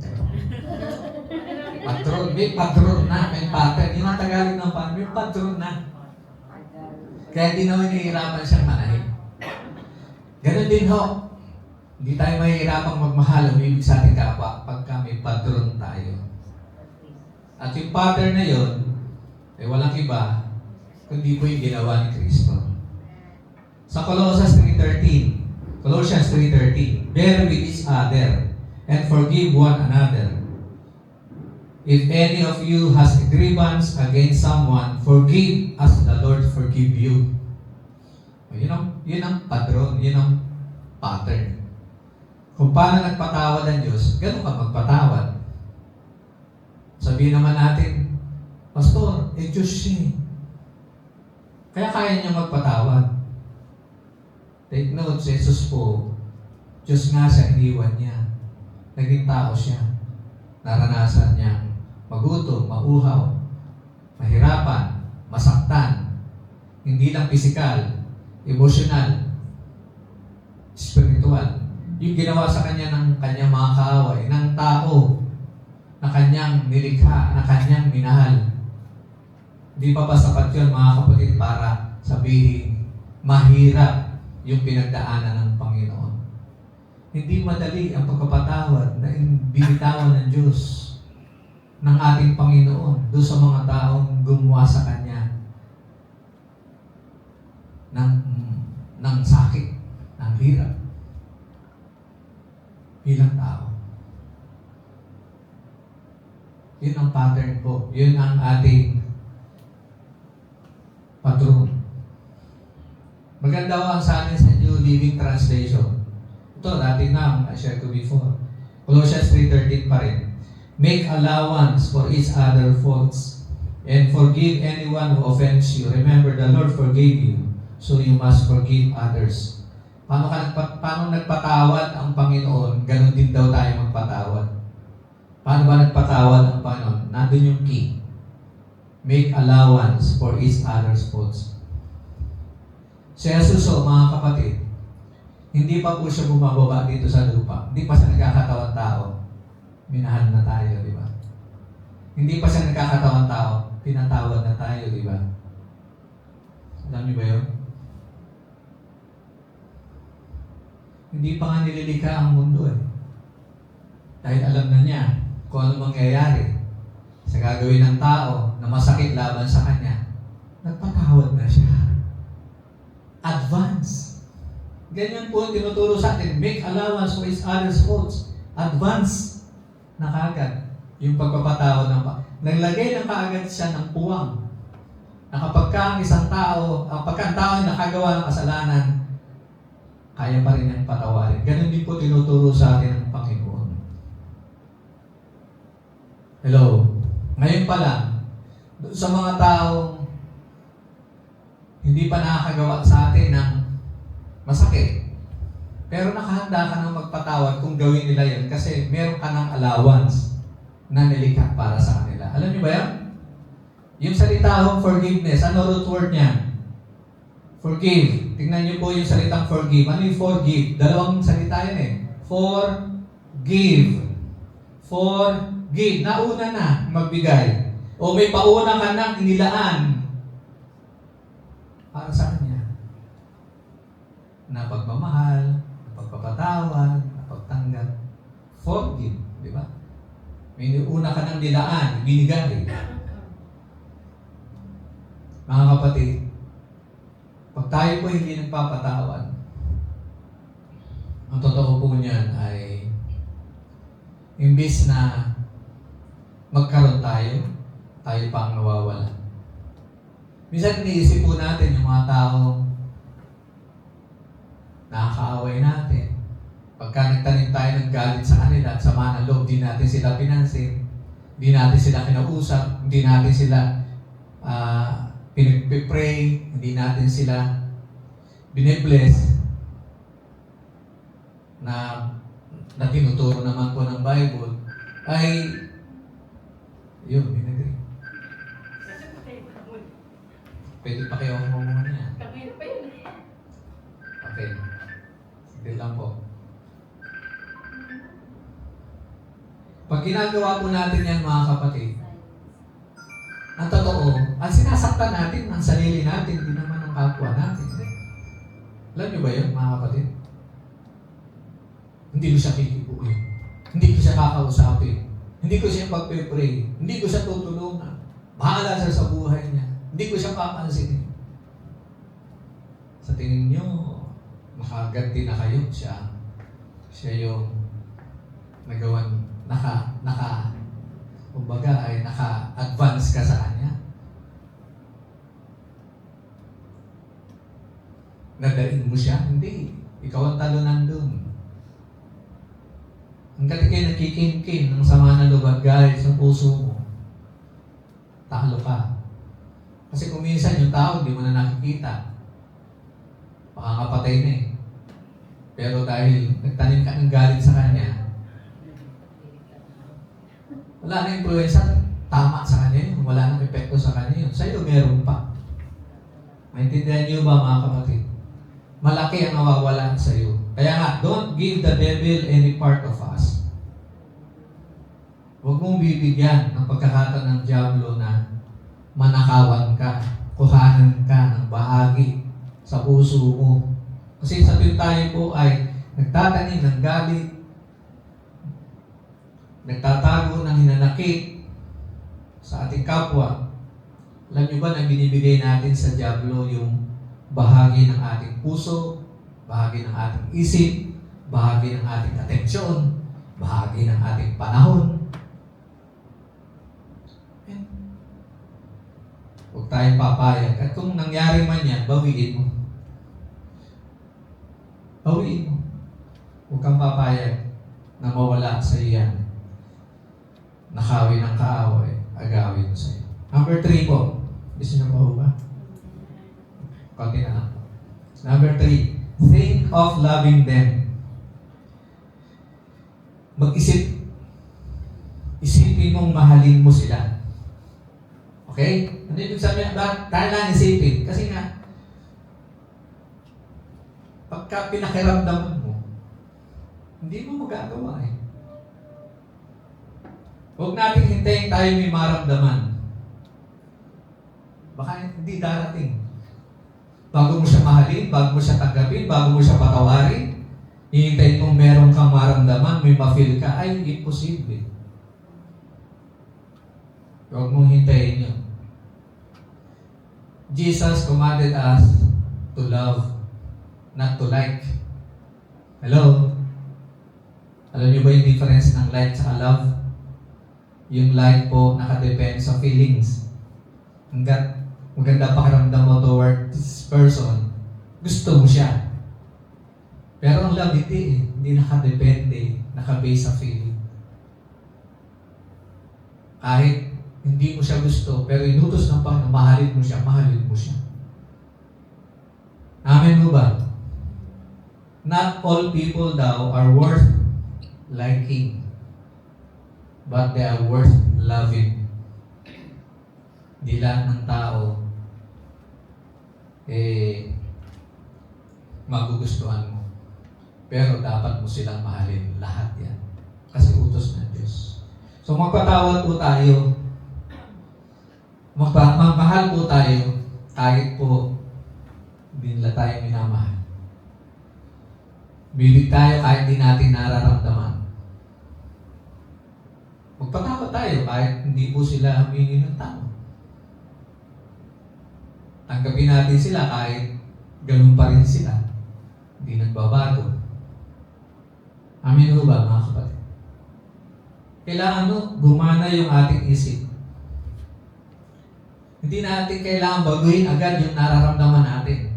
Patron, may patron na, may pattern. Yung ang Tagalog ng pattern, may patron na. Kaya hindi naman nahihirapan siyang manahin. Ganun din ho. Hindi tayo mahihirapang magmahal, umibig sa ating kapwa pagka may patron tayo. At yung pattern na yun, ay walang iba, kundi po yung ginawa ni Kristo. Sa Colossians 3:13, bear with each other and forgive one another. If any of you has a grievance against someone, forgive as the Lord forgive you. Yun ang patron, yun ang pattern. Kung paano nagpatawad ang Diyos, ganun ka magpatawad. Sabihin naman natin, Pastor, Diyos siya. Kaya kaya niya magpatawad. Take note, si Jesus po, Diyos nga siya, iniwan niya. Naging tao siya. Naranasan niya magutom, mauhaw, mahirapan, masaktan, hindi lang pisikal, emosyonal, spiritual. Yung ginawa sa kanya ng kanyang mga kaaway, ng tao na kanyang nilikha, na kanyang minahal. Hindi pa ba sapat yun, mga kapatid, para sabihin, mahirap yung pinagdaanan ng Panginoon. Hindi madali ang pagpapatawad na binitawan ng Diyos, ng ating Panginoon, doon sa mga taong gumawa sa Kanya ng sakit, ng hirap, bilang tao. Yun ang pattern po. Yun ang ating patron. Maganda ko ang sa amin sa New Living Translation. Ito, dati na, I-share ko before. Colossians 3:13 pa rin. Make allowance for each other faults and forgive anyone who offends you. Remember, the Lord forgave you, so you must forgive others. Paano nagpatawad ang Panginoon, ganun din daw tayo magpatawad. Paano ba nagpatawad ang Panginoon? Nandun yung key. Make allowance for each other's faults. Si Jesus, mga kapatid, hindi pa po siya bumababa dito sa lupa. Hindi pa siya nagkakatawang tao. Minahal na tayo, di ba? Hindi pa siya nagkakatawang tao. Pinatawad na tayo, di ba? Alam niyo ba yun? Hindi pa nga nililikha ang mundo eh. Dahil alam na niya kung ano mangyayari sa gagawin ng tao na masakit laban sa kanya. Nagpatawad na siya. Advance. Ganyan po ang tinuturo sa atin. Make allowance for each other's faults. Advance na kaagad. Yung pagpapatawad ng naglagay ng kaagad siya ng puwang. Na kapag ang isang tao, pagka ang tao ay nakagawa ng kasalanan, kaya pa rin niyang patawarin. Ganun din po tinuturo sa atin ng Panginoon. Hello? Ngayon pa lang, sa mga taong hindi pa nakakagawa sa atin ng masakit, pero nakahanda ka ng magpatawad kung gawin nila yan kasi meron ka ng allowance na nilikha para sa kanila. Alam niyo ba yan? Yung salitang forgiveness, ano root word niya? Forgive. Tingnan niyo po yung salitang forgive. Ano yung forgive? Dalawang salita yan eh. Forgive. Forgive. Nauna na magbigay. O may pauna ka nang inilaan para sa kanya. Na pagmamahal, na pagpapatawad, na pagtanggap. Forgive. Di ba? May una ka nang nilaan, binigay. Mga kapatid, pag tayo po hindi nagpapatawad, ang totoo po niyan ay imbis na magkaroon tayo pa ang nawawala. Minsan iniisip po natin yung mga tao nakakaaway natin. Pagka nagtanim tayo ng galit sa kanila at sama ng loob, di natin sila pinansin, di natin sila kinausap, hindi natin sila pinag-pray, hindi natin sila binibless na tinuturo naman po ng Bible, ay yun, binagay. Pwede pa kayo ang muna niya. Okay. Sige lang po. Pag ginagawa po natin yan, mga kapatid, ang totoo, ang sinasaktan natin, ang sarili natin, hindi naman ang kapwa natin. Alam niyo ba yun, mga kapatid? Hindi ko siya kikibuin. Hindi ko siya kakausapin. Hindi ko siya pagpe-pray. Hindi ko siya tutulungan. Bahala siya sa buhay niya. Hindi ko siya papansinin. Sa tingin niyo, makaganti na kayo siya. Siya yung nagawan, kumbaga ay naka-advance ka sa kanya. Nadain mo siya? Hindi. Ikaw ang talunan dun. Hanggat kayo nakikinkin ng sama ng loob at galit sa puso mo, talo ka. Kasi kung minsan yung tao hindi mo na nakikita, makakapatay na eh. Pero dahil nagtanim ka ng galit sa kanya, wala na influensya, tama sa kanya yun. Wala nang epekto sa kanya yun. Sa'yo, meron pa. Maintindihan niyo ba, mga kapatid? Malaki ang nawawala sa'yo. Kaya nga, don't give the devil any part of us. Huwag mong bibigyan ng pagkakataon ng diablo na manakawan ka, kuhanan ka ng bahagi sa puso mo. Kasi sa tuwing tayo po ay nagtatanim ng galit, nagtatago ng hinanakit sa ating kapwa. Alam niyo ba na binibigay natin sa diablo yung bahagi ng ating puso, bahagi ng ating isip, bahagi ng ating atensyon, bahagi ng ating panahon. Huwag tayong papayag. At kung nangyari man yan, bawiin mo. Bawiin mo. Huwag kang papayag na mawala sa iyan. Nakawin ng kaaway, agawin mo sa iyo. Number 3 po. Gusto niyo po ba? Konti na lang. Number 3. Think of loving them. Mag-isip. Isipin mong mahalin mo sila. Okay? Ano yung sabihin? Dahil lang isipin. Kasi nga, pagka pinakiramdaman mo, hindi mo magagawa eh. Huwag natin hintayin tayo may maramdaman. Baka hindi darating. Bago mo siya mahalin, bago mo siya tanggapin, bago mo siya patawarin, Hihintayin kung meron kang maramdaman, may ma-feel ka, ay imposible. Huwag mong hintayin yun. Jesus commanded us to love, not to like. Hello? Alam niyo ba yung difference ng like sa love? Yung like po nakadepend sa feelings. Hanggat maganda pakiramdam mo toward this person, gusto mo siya. Pero ang love hindi nakadepende, nakabase sa feeling. Kahit hindi mo siya gusto, pero inutos ng Panginoon, mahalin mo siya. Amen mo ba? Not all people daw are worth liking, but they are worth loving. Di lahat ng tao magugustuhan mo. Pero dapat mo silang mahalin. Lahat yan. Kasi utos ng Diyos. So magpatawad po tayo. Magmahal po tayo kahit po hindi nila tayo minamahal. Bibig tayo kahit di natin nararamdaman. Magpatawad tayo kahit hindi po sila humingi ng tao. Tanggapin natin sila kahit ganun pa rin sila. Hindi nagbabago. Amin ho ba, mga kapatid? Kailangan gumana yung ating isip. Hindi natin kailangan baguhin agad yung nararamdaman natin.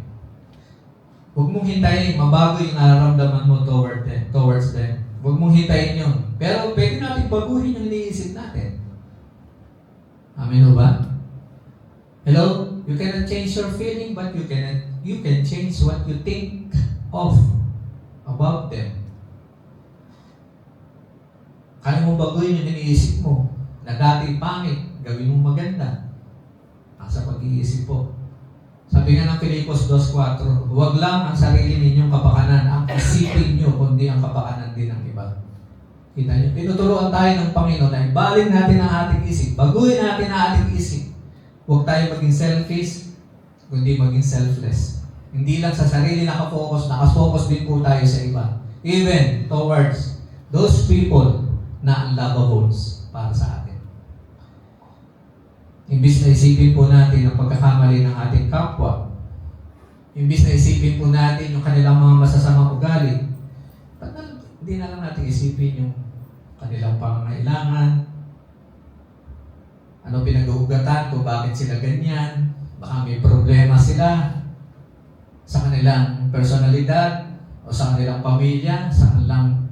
Huwag mong hintayin mabago yung nararamdaman mo towards them. Huwag mong hintayin yun. Pero pwede natin baguhin yung iniisip natin. Amin ho ba? Hello? You cannot change your feeling, but you can change what you think of about them. Kaya mo baguhin yung iniisip mo na dati pangit, gawin mo maganda. Sa pag-iisip po. Sabi nga ng Filipos 2:4, huwag lang ang sarili ninyong kapakanan ang isipin nyo, kundi ang kapakanan din ng iba. Kita nyo? Tinuturuan tayo ng Panginoon na ibalin natin ang ating isip, baguhin natin ang ating isip. Huwag tayo maging selfish, kundi maging selfless. Hindi lang sa sarili nakafocus din po tayo sa iba. Even towards those people na unlovables para sa atin. Imbis na isipin po natin ang pagkakamali ng ating kapwa, imbis na isipin po natin yung kanilang mga masasamang ugali, hindi na lang natin isipin yung kanilang pangangailangan, ano pinag-uugatan kung bakit sila ganyan, baka may problema sila sa kanilang personalidad o sa kanilang pamilya, sa kanilang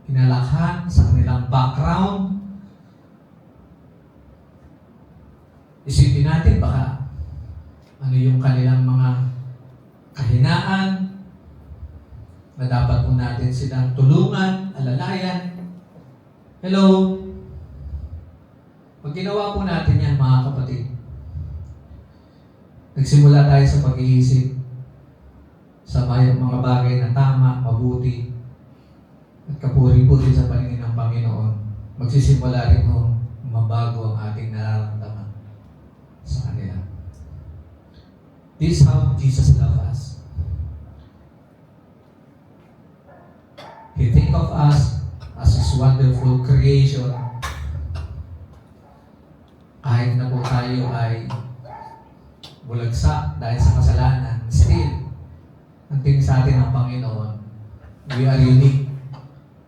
inalakhan, sa kanilang background. Isipin natin baka ano yung kanilang mga kahinaan na dapat po natin silang tulungan, alalayan. Hello? Pag ginawa po natin yan, mga kapatid, nagsimula tayo sa pag-iisip sa mga bagay na tama, mabuti, at kapuri-puri sa paningin ng Panginoon, magsisimula rin mabago ang ating nararamdaman sa kanila. This is how Jesus loves us. He think of us as His wonderful creation. Kahit na po tayo ay bulagsak dahil sa kasalanan, still, ang tingin sa atin ng Panginoon, we are unique.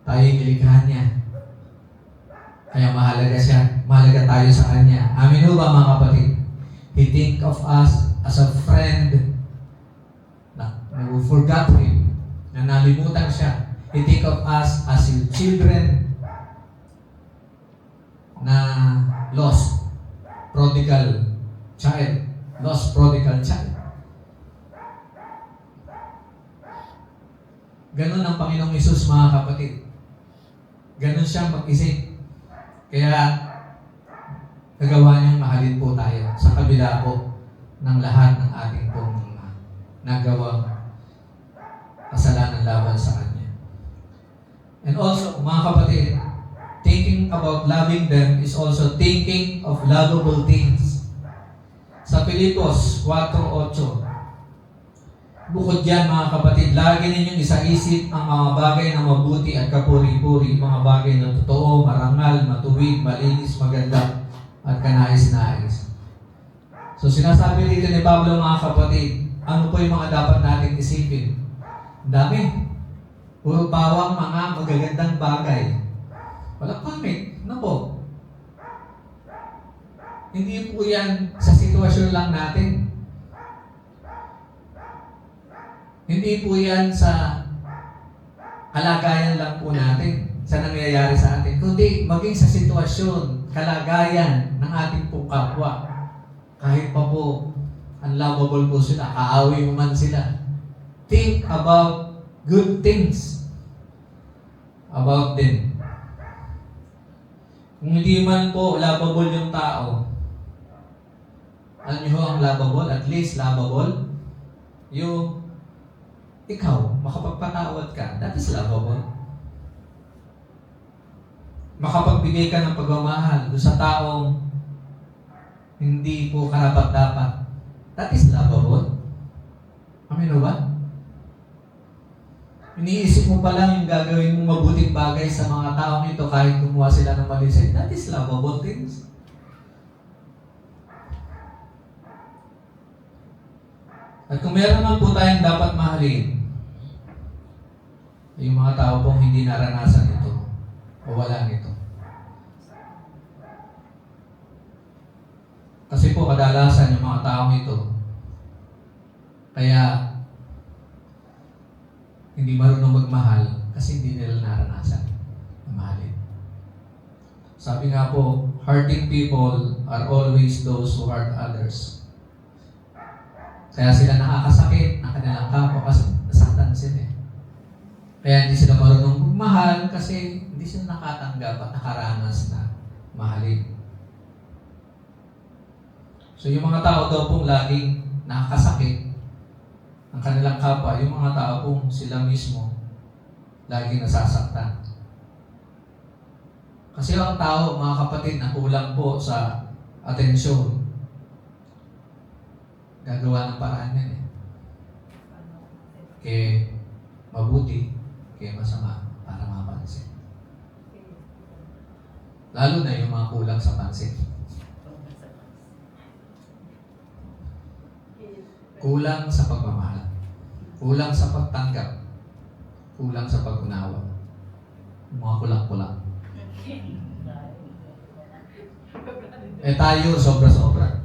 Tayo yung nilikha niya. Kaya mahalaga siya. Mahalaga tayo sa Kanya. Amin ho ba, mga kapatid? He think of us as a friend na we forgot Him, na nalimutan siya. He think of us as His children na lost prodigal child. Lost prodigal child. Ganon ang Panginoong Hesus, mga kapatid. Ganon siyang mag-isip. Kaya nagawa niyang mahalin po tayo sa kabila po ng lahat ng ating pong nagawang kasalanan laban sa Kanya. And also, mga kapatid, thinking about loving them is also thinking of lovable things. Sa Filipos 4:8, Bukod diyan mga kapatid, lagi ninyong isaisip ang mga bagay na mabuti at kapuri-puri, mga bagay na totoo, marangal, matuwid, malinis, maganda, at kanais-nais. So sinasabi dito ni Pablo mga kapatid, ano po yung mga dapat nating isipin? Dami. Puro pawang mga magagandang bagay. Walang pangit. Ano po? Hindi po yan sa sitwasyon lang natin. Hindi po yan sa kalagayan lang po natin, sa nangyayari sa atin, kundi maging sa sitwasyon, kalagayan ng ating pong kapwa. Kahit pa po, unlovable po sila, kaaway mo man sila. Think about good things about them. Kung hindi man po lovable yung tao, alam niyo ho ang lovable, at least lovable, yung ikaw, makapagpatawad ka, that is lovable. Makapagbigay ka ng pagmamahal doon sa taong hindi po karapat-dapat, that is lovable. Amin o ba? Iniisip mo pa lang yung gagawin mong mabuting bagay sa mga taong ito kahit gumawa sila ng mali sa'yo, that is lovable things. At kung meron man po tayong dapat mahalin, yung mga tao pong hindi naranasan ito o wala nito. Kasi po kadalasan yung mga taong ito, kaya hindi marunong magmahal kasi hindi nila naranasan na mahalin. Sabi nga po, hurting people are always those who hurt others. Kaya sila nakakasakit ng kanilang kapwa kasi nasaktan sila. Kaya hindi sila marunong magmahal kasi hindi sila nakatanggap at nakaranas na mahalin. So yung mga tao daw pong laging nakakasakit ng kanilang kapwa, yung mga tao pong sila mismo laging nasasaktan. Kasi ang tao, mga kapatid, na kulang po sa atensyon, gagawa ng paraan yan eh. Kaya mabuti, kaya masama para mapansin. Lalo na yung mga kulang sa pansin. Kulang sa pagmamahal. Kulang sa pagtanggap. Kulang sa pag-unawa. Yung mga kulang-kulang. Eh tayo, sobra-sobra.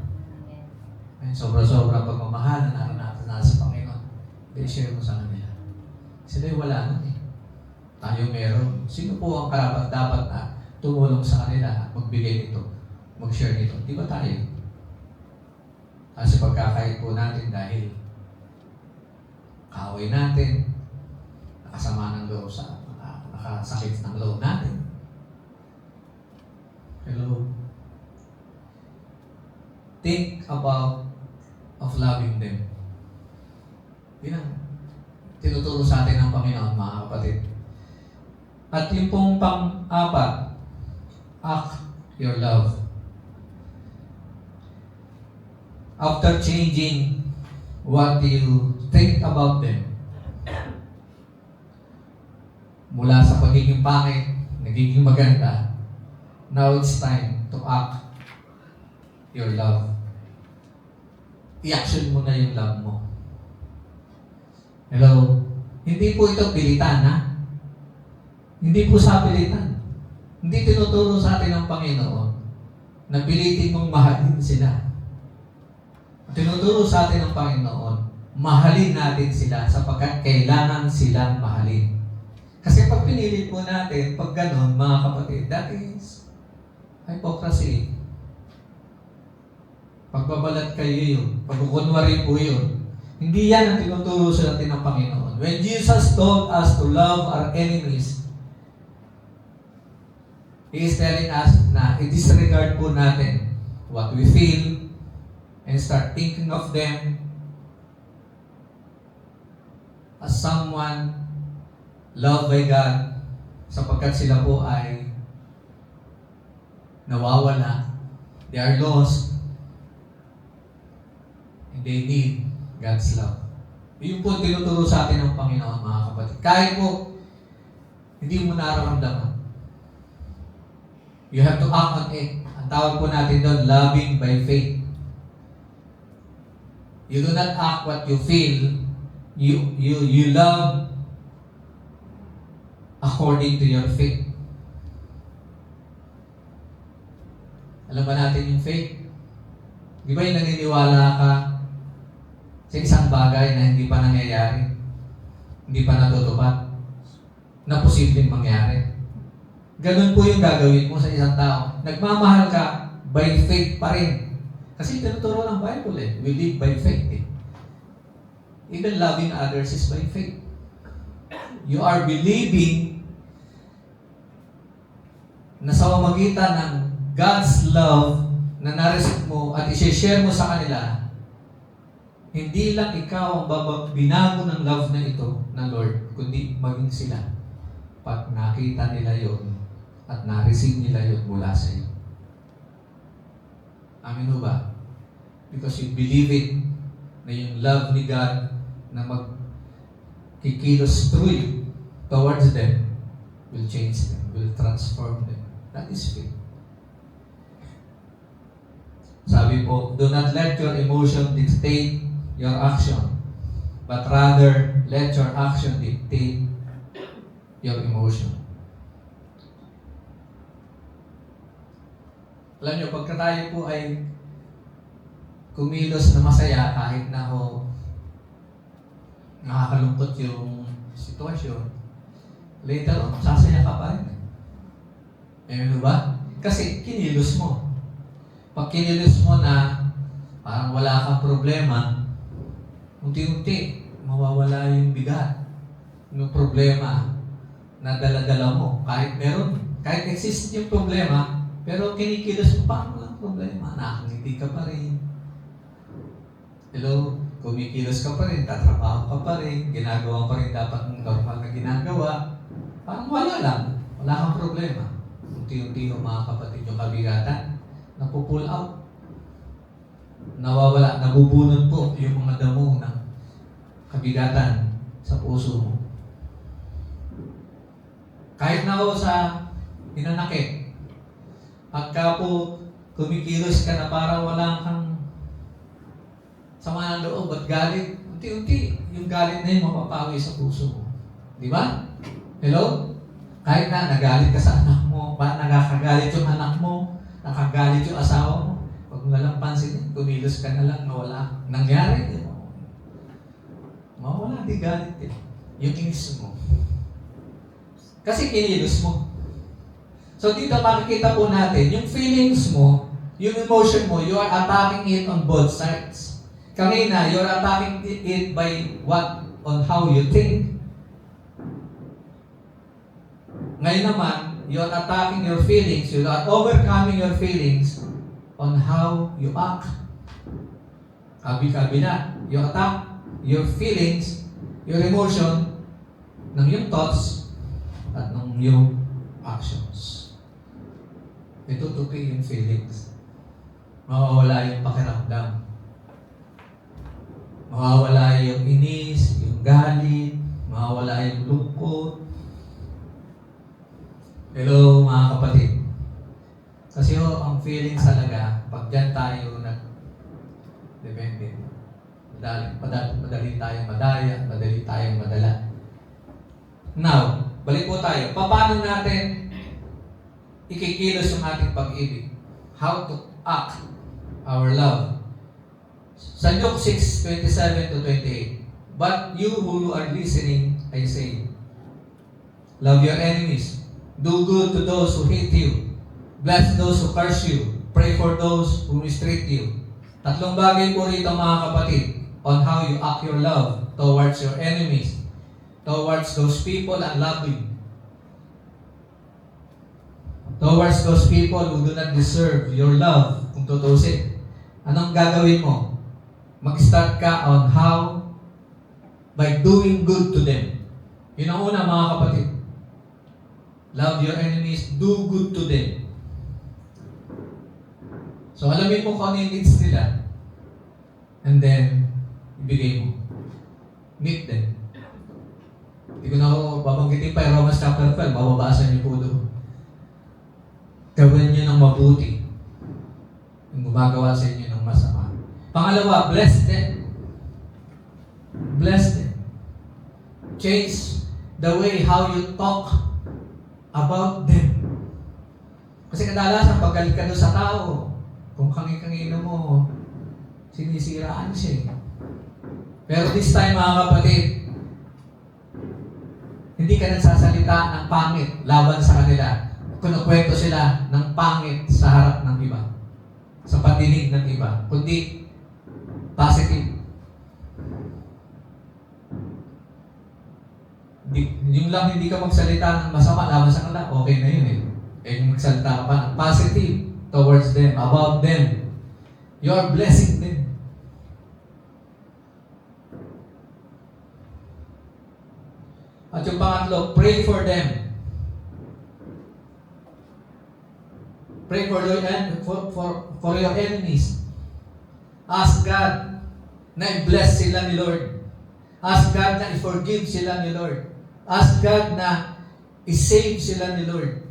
Sobra-sobra pagmamahal na natin sa Panginoon. I-share mo sa kanila. Sila yung wala nun eh. Tayo meron. Sino po ang karapat dapat na tumulong sa kanila at magbigay nito, mag-share nito? Di ba tayo? Kasi pagkakait po natin dahil kaaway natin, nakasama ng loob sa, nakasakit ng loob natin. Hello? Think about of loving them. Yun ang tinuturo sa atin ng Panginoon, mga kapatid. At yung pong pang-apat, act your love. After changing what you think about them, mula sa pagiging pangit, nagiging maganda, now it's time to act your love. I-action mo na yung love mo. Hello? Hindi po ito pilitan, ha? Hindi po sa pilitan. Hindi tinuturo sa atin ng Panginoon na pilitin mong mahalin sila. Tinuturo sa atin ng Panginoon, mahalin natin sila sapagkat kailangan silang mahalin. Kasi pag pinilit po natin, pag ganon, mga kapatid, that is hypocrisy. Pagbabalat kayo yun. Pagkukunwari po yun. Hindi yan ang tinuturo sa atin ng Panginoon. When Jesus told us to love our enemies, He is telling us na i-disregard po natin what we feel and start thinking of them as someone loved by God sapagkat sila po ay nawawala. They are lost. They need God's love. Yun po ang tinuturo sa atin ng Panginoon, mga kapatid. Kahit po, hindi mo nararamdaman. You have to act on it. Ang tawag po natin doon, loving by faith. You do not act what you feel. You love according to your faith. Alam ba natin yung faith? Di ba yung naniniwala ka sa isang bagay na hindi pa nangyayari, hindi pa natutupad, na posibleng mangyari? Ganun po yung gagawin mo sa isang tao. Nagmamahal ka by faith pa rin. Kasi tinuturo ng Bible we live by faith Even loving others is by faith. You are believing na sa pamamagitan ng God's love na nareceive mo at i-share mo sa kanila, hindi lang ikaw ang binago ng love na ito ng Lord, kundi maging sila. Pag nakita nila yon at na-receive nila yon mula sa iyo. Amin ho ba? Because you believe it na yung love ni God na magkikilos through you towards them will change them, will transform them. That is faith. Sabi po, do not let your emotion dictate your action, but rather let your action dictate your emotion. Alam nyo, pagka tayo po ay kumilos na masaya kahit na nakakalungkot yung sitwasyon, later on, sasaya ka pa rin. Ano ba? Kasi kinilos mo. Pag kinilos mo na parang wala kang problema, unti-unti mawawala yung bigat, yung problema na dala-dala mo. Kahit exist yung problema, pero kinikilos mo pa walang problema. Nakangiti ka pa rin. Hello? Kumikilos ka pa rin, tatrabaho ka pa rin, ginagawa pa rin dapat mong normal na ginagawa. Parang wala lang. Wala kang problema. Unti-unti yung mga kapatid yung kabigatan, napupull out. Nawawala, nabubunod po yung mga damo ng kabigatan sa puso mo. Kahit na ako sa hinanakit, pagka po kumikilos ka na parang wala kang sama ng loob at galit, unti-unti yung galit na yun mapapawi sa puso mo. Di ba? Hello? Kahit na nagalit ka sa anak mo, nakakagalit yung anak mo, nakagalit yung asawa mo, huwag mo nalang pansin, kumilos ka na lang na wala nangyari. Mawala, di galit eh. Yung inis mo. Kasi kinilos mo. So dito makikita po natin, yung feelings mo, yung emotion mo, you are attacking it on both sides. Kanina, you're attacking it by on how you think. Ngayon naman, you're attacking your feelings, you are overcoming your feelings on how you act. Kabi-kabila. You attack your feelings, your emotion, ng yung thoughts, at ng yung actions. Ito tupi yung feelings. Mawawala yung pakiramdam. Mawawala yung inis, yung galit, mawawala yung lungkot. Hello mga kapatid. Kasi ang feelings talaga, pag dyan tayo depende. Madali tayong madaya, madali tayong madala. Now, balik po tayo. Paano natin ikikilos yung ating pag-ibig? How to act our love? Sa Luke 6:27-28, but you who are listening, I say, love your enemies, do good to those who hate you, bless those who curse you, pray for those who mistreat you. Tatlong bagay po rito mga kapatid on how you act your love towards your enemies, towards those people unloving, towards those people who do not deserve your love. Kung tutusin, anong gagawin mo? Mag-start ka on how by doing good to them. Yun ang una mga kapatid. Love your enemies, do good to them. So alamin mo kung ano yung needs nila and then ibigay mo. meet them. Hindi ko na ako babanggitin pa yung Romans chapter 12, mababasa niyo po doon. Gawin niyo ng mabuti yung gumagawa sa inyo ng masama. Pangalawa, bless them. Bless them. Change the way how you talk about them. Kasi kadalasan, pag galit ka doon sa tao, kung kangin-kangino mo, sinisiraan siya. Pero this time, mga kapatid, hindi ka nagsasalita ng pangit laban sa kanila. Kinukwento sila ng pangit sa harap ng iba. Sa pandinig ng iba. Kundi positive. Yung lang hindi ka magsalita ng masama laban sa kanila, okay na yun eh. Eh kung magsalita ka pa ng positive towards them, about them, you are blessing them. At yung pangatlo, pray for them. Pray for your enemies. Ask God na i-bless sila ni Lord. Ask God na i-forgive sila ni Lord. Ask God na i-save sila ni Lord.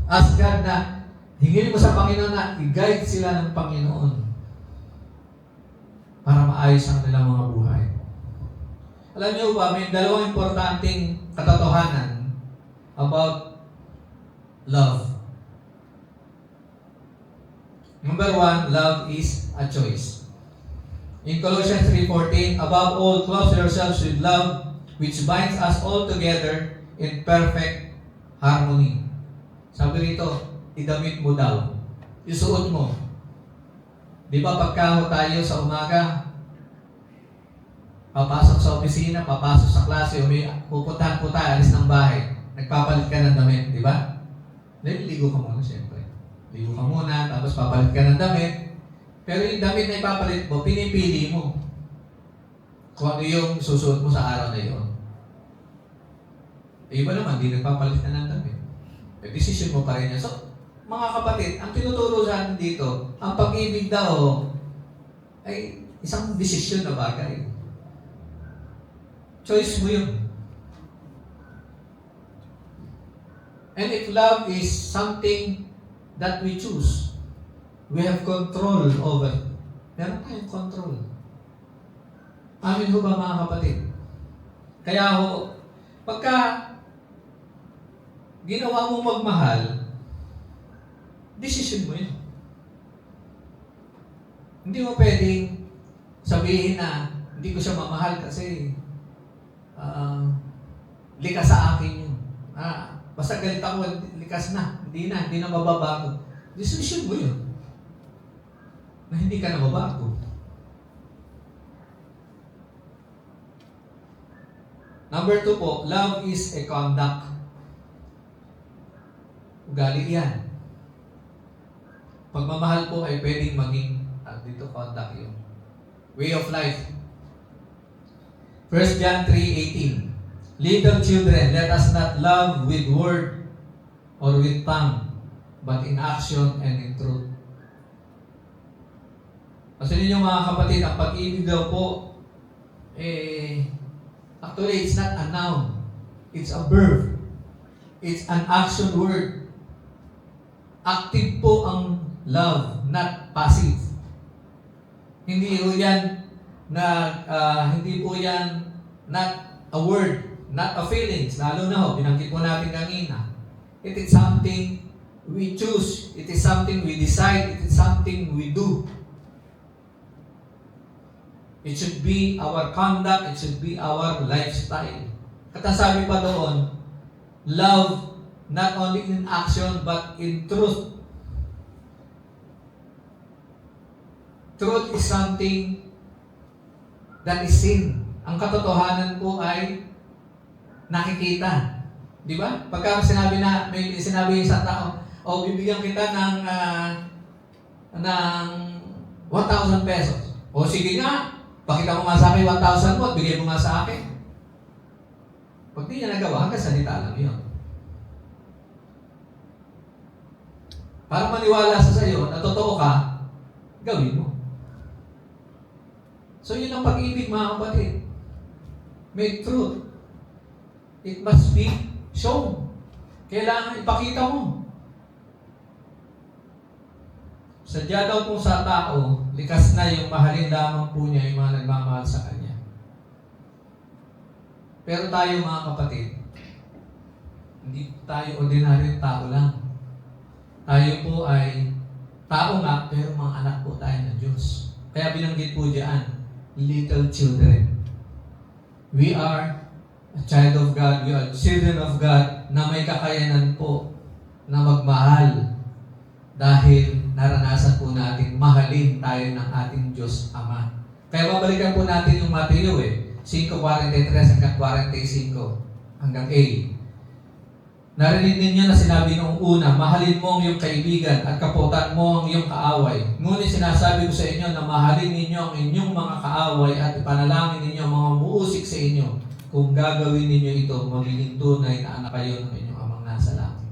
Ask God na hingin mo sa Panginoon na i-guide sila ng Panginoon para maayos ang kanilang mga buhay. Alam niyo ba, may dalawang importanteng katotohanan about love. Number one, love is a choice. In Colossians 3:14, above all, clothe yourselves with love, which binds us all together in perfect harmony. Sabi rito, idamit mo daw. Isuot mo. Di ba pagkaho tayo sa umaga, papasok sa opisina, papasok sa klase, pupuntahan po tayo, alis ng bahay, nagpapalit ka ng damit, di ba? Ligo ka muna, siyempre. Ligo ka muna, tapos papalit ka ng damit. Pero yung damit na ipapalit mo, pinipili mo kung ano yung susuot mo sa araw na yun. Iba naman, di nagpapalit na ng damit. Decision mo pa rin yan. So, mga kapatid, ang tinuturo sa atin dito, ang pag-ibig daw ay isang desisyon na bagay. Choice mo yun. And if love is something that we choose, we have control over. Meron tayong control. Amin ho ba mga kapatid? Kaya ho, pagka ginawa mo magmahal, decision mo yun. Hindi mo pwedeng sabihin na hindi ko siya mamahal kasi likas sa akin yun. Basta galit ako, likas na. Hindi na mababago. Decision mo yun. Na hindi ka na mabago. Number 2 po, love is a conduct. Ugali yan. Pagmamahal po ay pwedeng maging, dito conduct yun. Way of life. 1 John 3:18. Little children, let us not love with word or with tongue, but in action and in truth. Kasi ninyo mga kapatid, ang pag-ibig daw po, actually it's not a noun. It's a verb. It's an action word. Active po ang love, not passive. Hindi po yan hindi po yan not a word, not a feelings. Lalo na ho, binanggit po natin kanina. It is something we choose. It is something we decide. It is something we do. It should be our conduct. It should be our lifestyle. At ang sabi pa doon, love not only in action but in truth. Truth is something that is seen. Ang katotohanan po ay nakikita. Di ba? Pagka may sinabi sa tao, bibigyan kita ng 1,000 pesos. O sige nga, pakita mo nga sa akin 1,000 mo at bigay mo nga sa akin. Pag di niya nagawa, hanggang salita lang yun. Para maniwala sa sayo na totoo ka, gawin mo. So yun ang pag-ibig mga kapatid. May truth. It must be shown. Kailangan ipakita mo. Sadya daw po sa tao, likas na yung mahalin lamang po niya yung mga nagmamahal sa Kanya. Pero tayo mga kapatid, hindi tayo ordinaryong tao lang. Tayo po ay tao nga, pero mga anak po tayo ng Diyos. Kaya binanggit po diyan, little children. We are a child of God, we are children of God na may kakayanan po na magmahal dahil naranasan po natin mahalin tayo ng ating Diyos Ama. Kaya babalikan po natin yung Mateo 5:43 hanggang 45 hanggang A. Narinig ninyo na sinabi noong una, mahalin mo ang iyong kaibigan at kaputan mo ang iyong kaaway. Ngunit sinasabi ko sa inyo na mahalin ninyo ang inyong mga kaaway at ipanalangin ninyo ang mga muusik sa inyo. Kung gagawin ninyo ito, magiging tunay na anak kayo ng inyong amang nasa langit.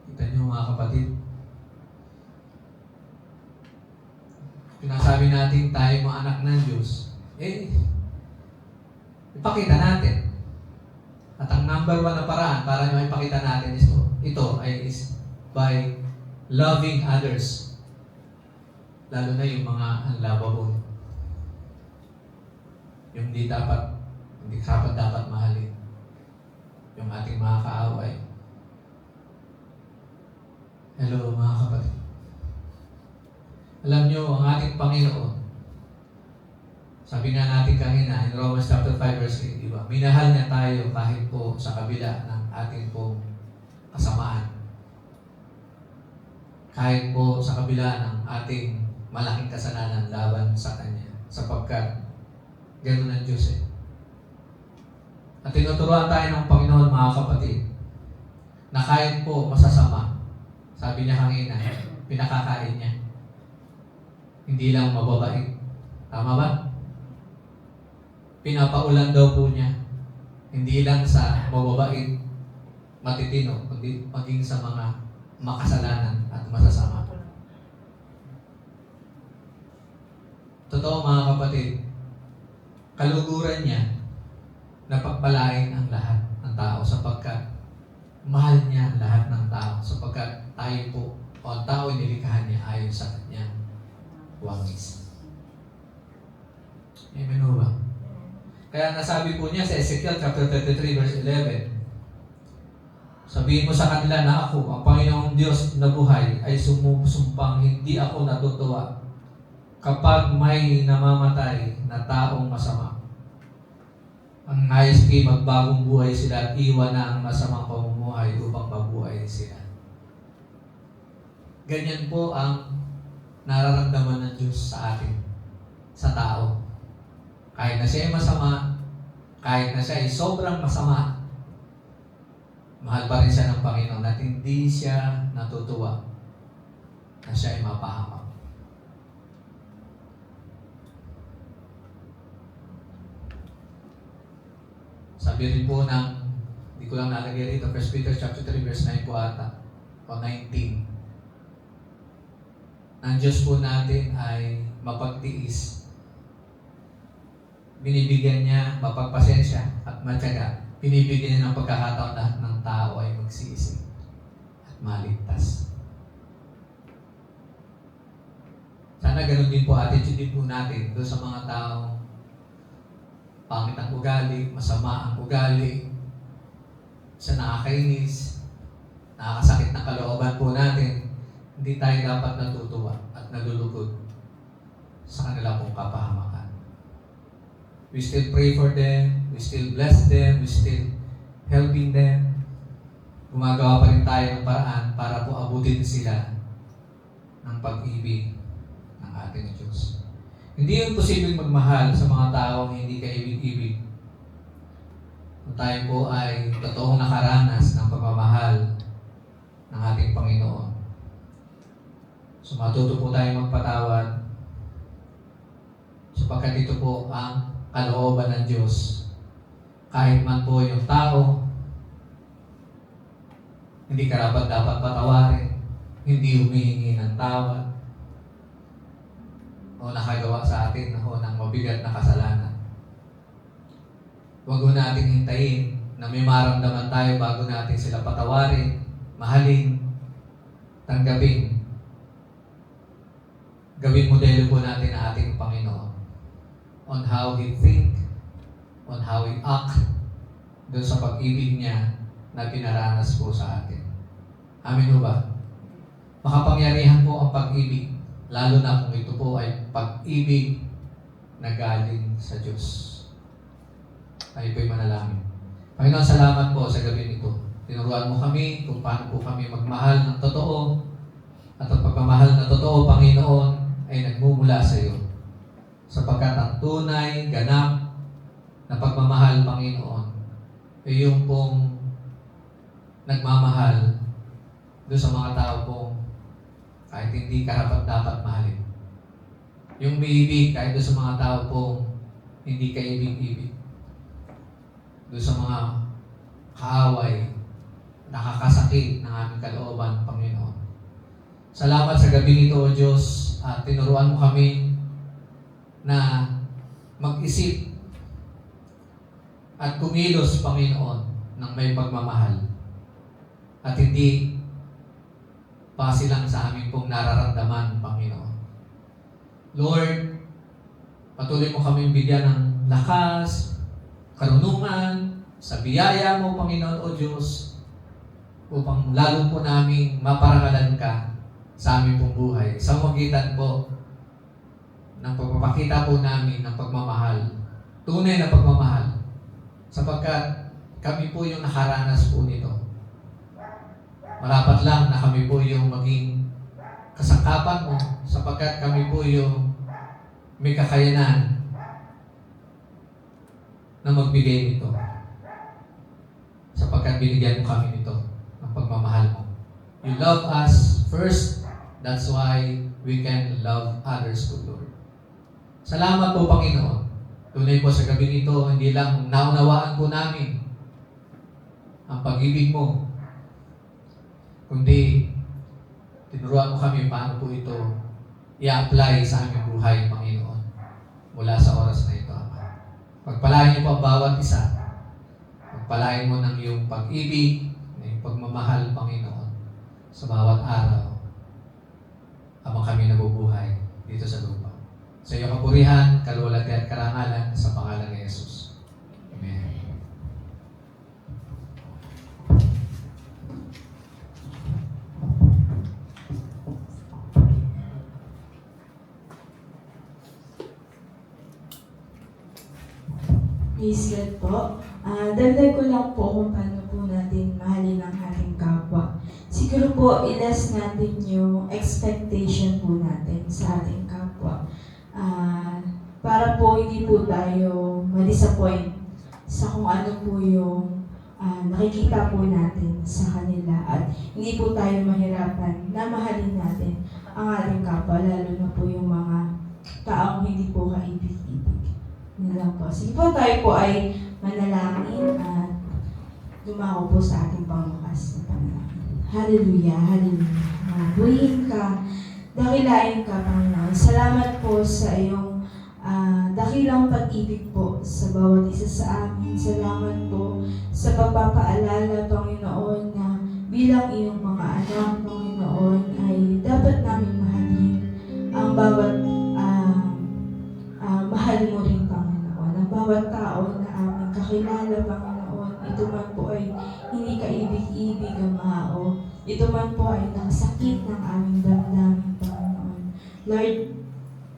Kita niyo mga kapatid. Pinasabi natin tayo mga anak ng Diyos, ipakita natin. At ang number 1 na paraan para maipakita natin ito is by loving others. Lalo na yung mga unlovable. Yung hindi dapat mahalin. Yung ating mga kaaway. Hello mga kapatid. Alam nyo, ang ating Panginoon, sabi nga natin kanina in Romans chapter 5 verse 8, diba? Minahal niya tayo kahit po sa kabila ng ating pong kasamaan. Kahit po sa kabila ng ating malaking kasalanan laban sa Kanya. Sapagkat ganoon ang Diyos At tinuturuan tayo ng Panginoon mga kapatid na kahit po masasama, sabi niya kanina, pinakakain niya. Hindi lang mababait. Tama ba? Pinapaulan daw po niya, hindi lang sa mababait, matitino, kundi maging sa mga makasalanan at masasama. Totoo mga kapatid, kaluguran niya na pagpalain ang lahat ng tao sapagkat mahal niya ang lahat ng tao sapagkat tayo po o ang tao nilikhahan niya ayon sa kanyang wangis. Amen o ba? Kaya nasabi po niya sa Ezekiel chapter 33 verse 11, sabihin mo sa kanila na ako, ang Panginoong Diyos na buhay, ay sumusumpang hindi ako natutuwa kapag may namamatay na taong masama. Ang nais ko'y magbagong buhay sila at iwan na ang masamang pamumuhay upang mabuhay sila. Ganyan po ang nararamdaman ng Diyos sa atin, sa tao. Kahit na siya ay masama, kahit na siya ay sobrang masama, mahal pa rin siya ng Panginoon at hindi siya natutuwa na siya ay mapahamak. Sabi rin po ng, hindi ko lang nalagay rito, 1 Peter chapter 3 verse 9 po ata, o 19. Ang Diyos po natin ay mapagtiis. Binibigyan niya mapagpasensya at matyaga. Binibigyan niya ng pagkakataon lahat ng tao ay magsisi at maligtas. Sana ganun din po attitude din po natin doon sa mga taong pangit ang ugali, masama ang ugali, sa nakakainis, nakakasakit na kalooban po natin. Hindi tayo dapat natutuwa at nalulugod sa kanila pong kapahamakan. We still pray for them, we still bless them, we still helping them. Gumagawa pa rin tayo ng paraan para po abutin sila ng pag-ibig ng ating Diyos. Hindi yung posibleng magmahal sa mga taong hindi kaibig-ibig. Kung tayo po ay totoong nakaranas ng pagmamahal ng ating Panginoon. So matuto po tayong magpatawad sapagkat ito po ang kalooban ng Diyos. Kahit man po yung tao hindi karapat dapat patawarin, hindi humihingi ng tawad o nakagawa sa atin ng mabigat na kasalanan. Huwag mo nating hintayin na may maramdaman tayo bago natin sila patawarin, mahalin, tanggapin. Gawing modelo po natin ang ating Panginoon on how He think, on how He act, doon sa pag-ibig niya na pinaranas po sa atin. Amin po ba? Makapangyarihan po ang pag-ibig, lalo na kung ito po ay pag-ibig na galing sa Diyos. Tayo po'y manalangin. Panginoon, salamat po sa gabi nito. Tinuruan mo kami kung paano po kami magmahal ng totoo. At ang pagmamahal na totoo, Panginoon, ay nagmumula sa iyo. Sapagkat ang tunay, ganap na pagmamahal, Panginoon, ay yung pong nagmamahal doon sa mga tao pong kahit hindi karapat-dapat mahalin. Yung umiibig kahit doon sa mga tao pong hindi kaibig-ibig. Doon sa mga kaaway, nakakasakit ng aming kalooban, Panginoon. Salamat sa gabi nito, O Diyos, at tinuruan mo kami na mag-isip at kumilos, Panginoon, ng may pagmamahal. At hindi base lang sa aming pong nararamdaman, Panginoon. Lord, patuloy mo kami bigyan ng lakas, karunungan, sa biyaya mo, Panginoon o Diyos, upang lalo po namin maparangalan ka sa aming pong buhay. Sa magitan po ng pagpapakita po namin ng pagmamahal, tunay na pagmamahal, sapagkat kami po yung nakaranas po nito. Marapat lang na kami po yung maging kasangkapan mo, sapagkat kami po yung may kakayanan na magbigay nito. Sapagkat binigyan mo kami nito ng pagmamahal mo. You love us first, that's why we can love others too, Lord. Salamat po, Panginoon. Tunay po sa gabi nito, hindi lang naunawaan po namin ang pag-ibig mo, kundi tinuruan mo kami paano po ito i-apply sa aming buhay, Panginoon, mula sa oras na ito, Ama. Pagpalain niyo po ang bawat isa. Pagpalain mo ng iyong pag-ibig, ng iyong pagmamahal, Panginoon, sa bawat araw habang kami nabubuhay dito sa lupa. Sa iyong kapurihan, kaluwalhatian at karangalan sa pangalan ni Jesus. Amen. Praise God po. Dagdag ko lang po kung paano po natin mahalin ang ating kapwa. Siguro po, i-less natin yung expectation po natin sa ating kapwa. Para po hindi po tayo ma-disappoint sa kung ano po yung nakikita po natin sa kanila at hindi po tayo mahirapan na mahalin natin ang ating kapwa, lalo na po yung mga taong hindi po kaibig-ibig. Yun lang po. Sige po, tayo po ay manalangin at dumako po sa ating pangwakas na panalangin. Hallelujah, hallelujah. Mabuhin ka, dakilain ka, Panginoon. Salamat po sa iyong dakilang pag-ibig po sa bawat isa sa amin. Salamat po sa pagpapaalala, Panginoon, na bilang iyong mga anak, Panginoon, ay dapat namin mahalin ang bawat mahal mo rin, Panginoon. Ang bawat tao na aming kakilala, Panginoon, ito man po ay hindi kaibig-ibig ang mao. Ito man po ay nakasakit ng aming damdamin, Panginoon. Lord,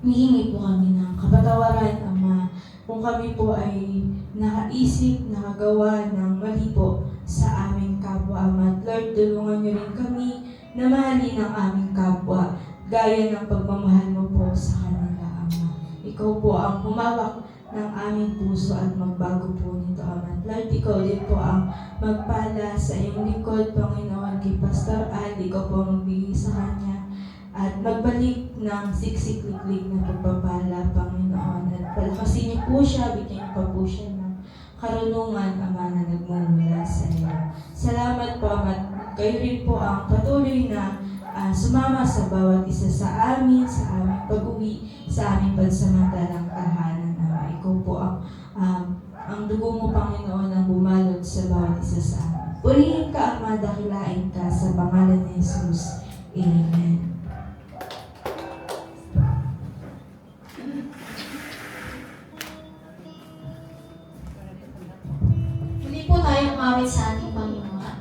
hihingi po kami ng kapatawaran, Ama, kung kami po ay nakaisip, nakagawa ng mali po sa aming kapwa, Ama. At Lord, tulungan niyo rin kami na mahalin ang aming kapwa, gaya ng pagmamahal mo po sa kanila, Ama. Ikaw po ang humawak ng aming puso at magbago po nito, Ama. At Lord, ikaw din po ang magpala sa iyong likod, Panginoon, kay Pastor Al. Ikaw po ang magbigay sa kanya at magbalik ng siksik-liklik na pagpapala, Panginoon. At palakasin niyo po siya, bigyan niyo pa po siya ng karunungan, Ama, na nagmumula sa iyo. Salamat po, Ama. Kayo rin po ang patuloy na sumama sa bawat isa sa aming pag-uwi, sa aming pansamantalang tahanan, Ama. Ikaw po ang Ang dugo mo, Panginoon, ang bumalot sa bawat isa sa amin. Purihin ka, Ama, dakilain ka sa pangalan ni Jesus. Amen. Muli po tayong umawit sa ating Panginoon.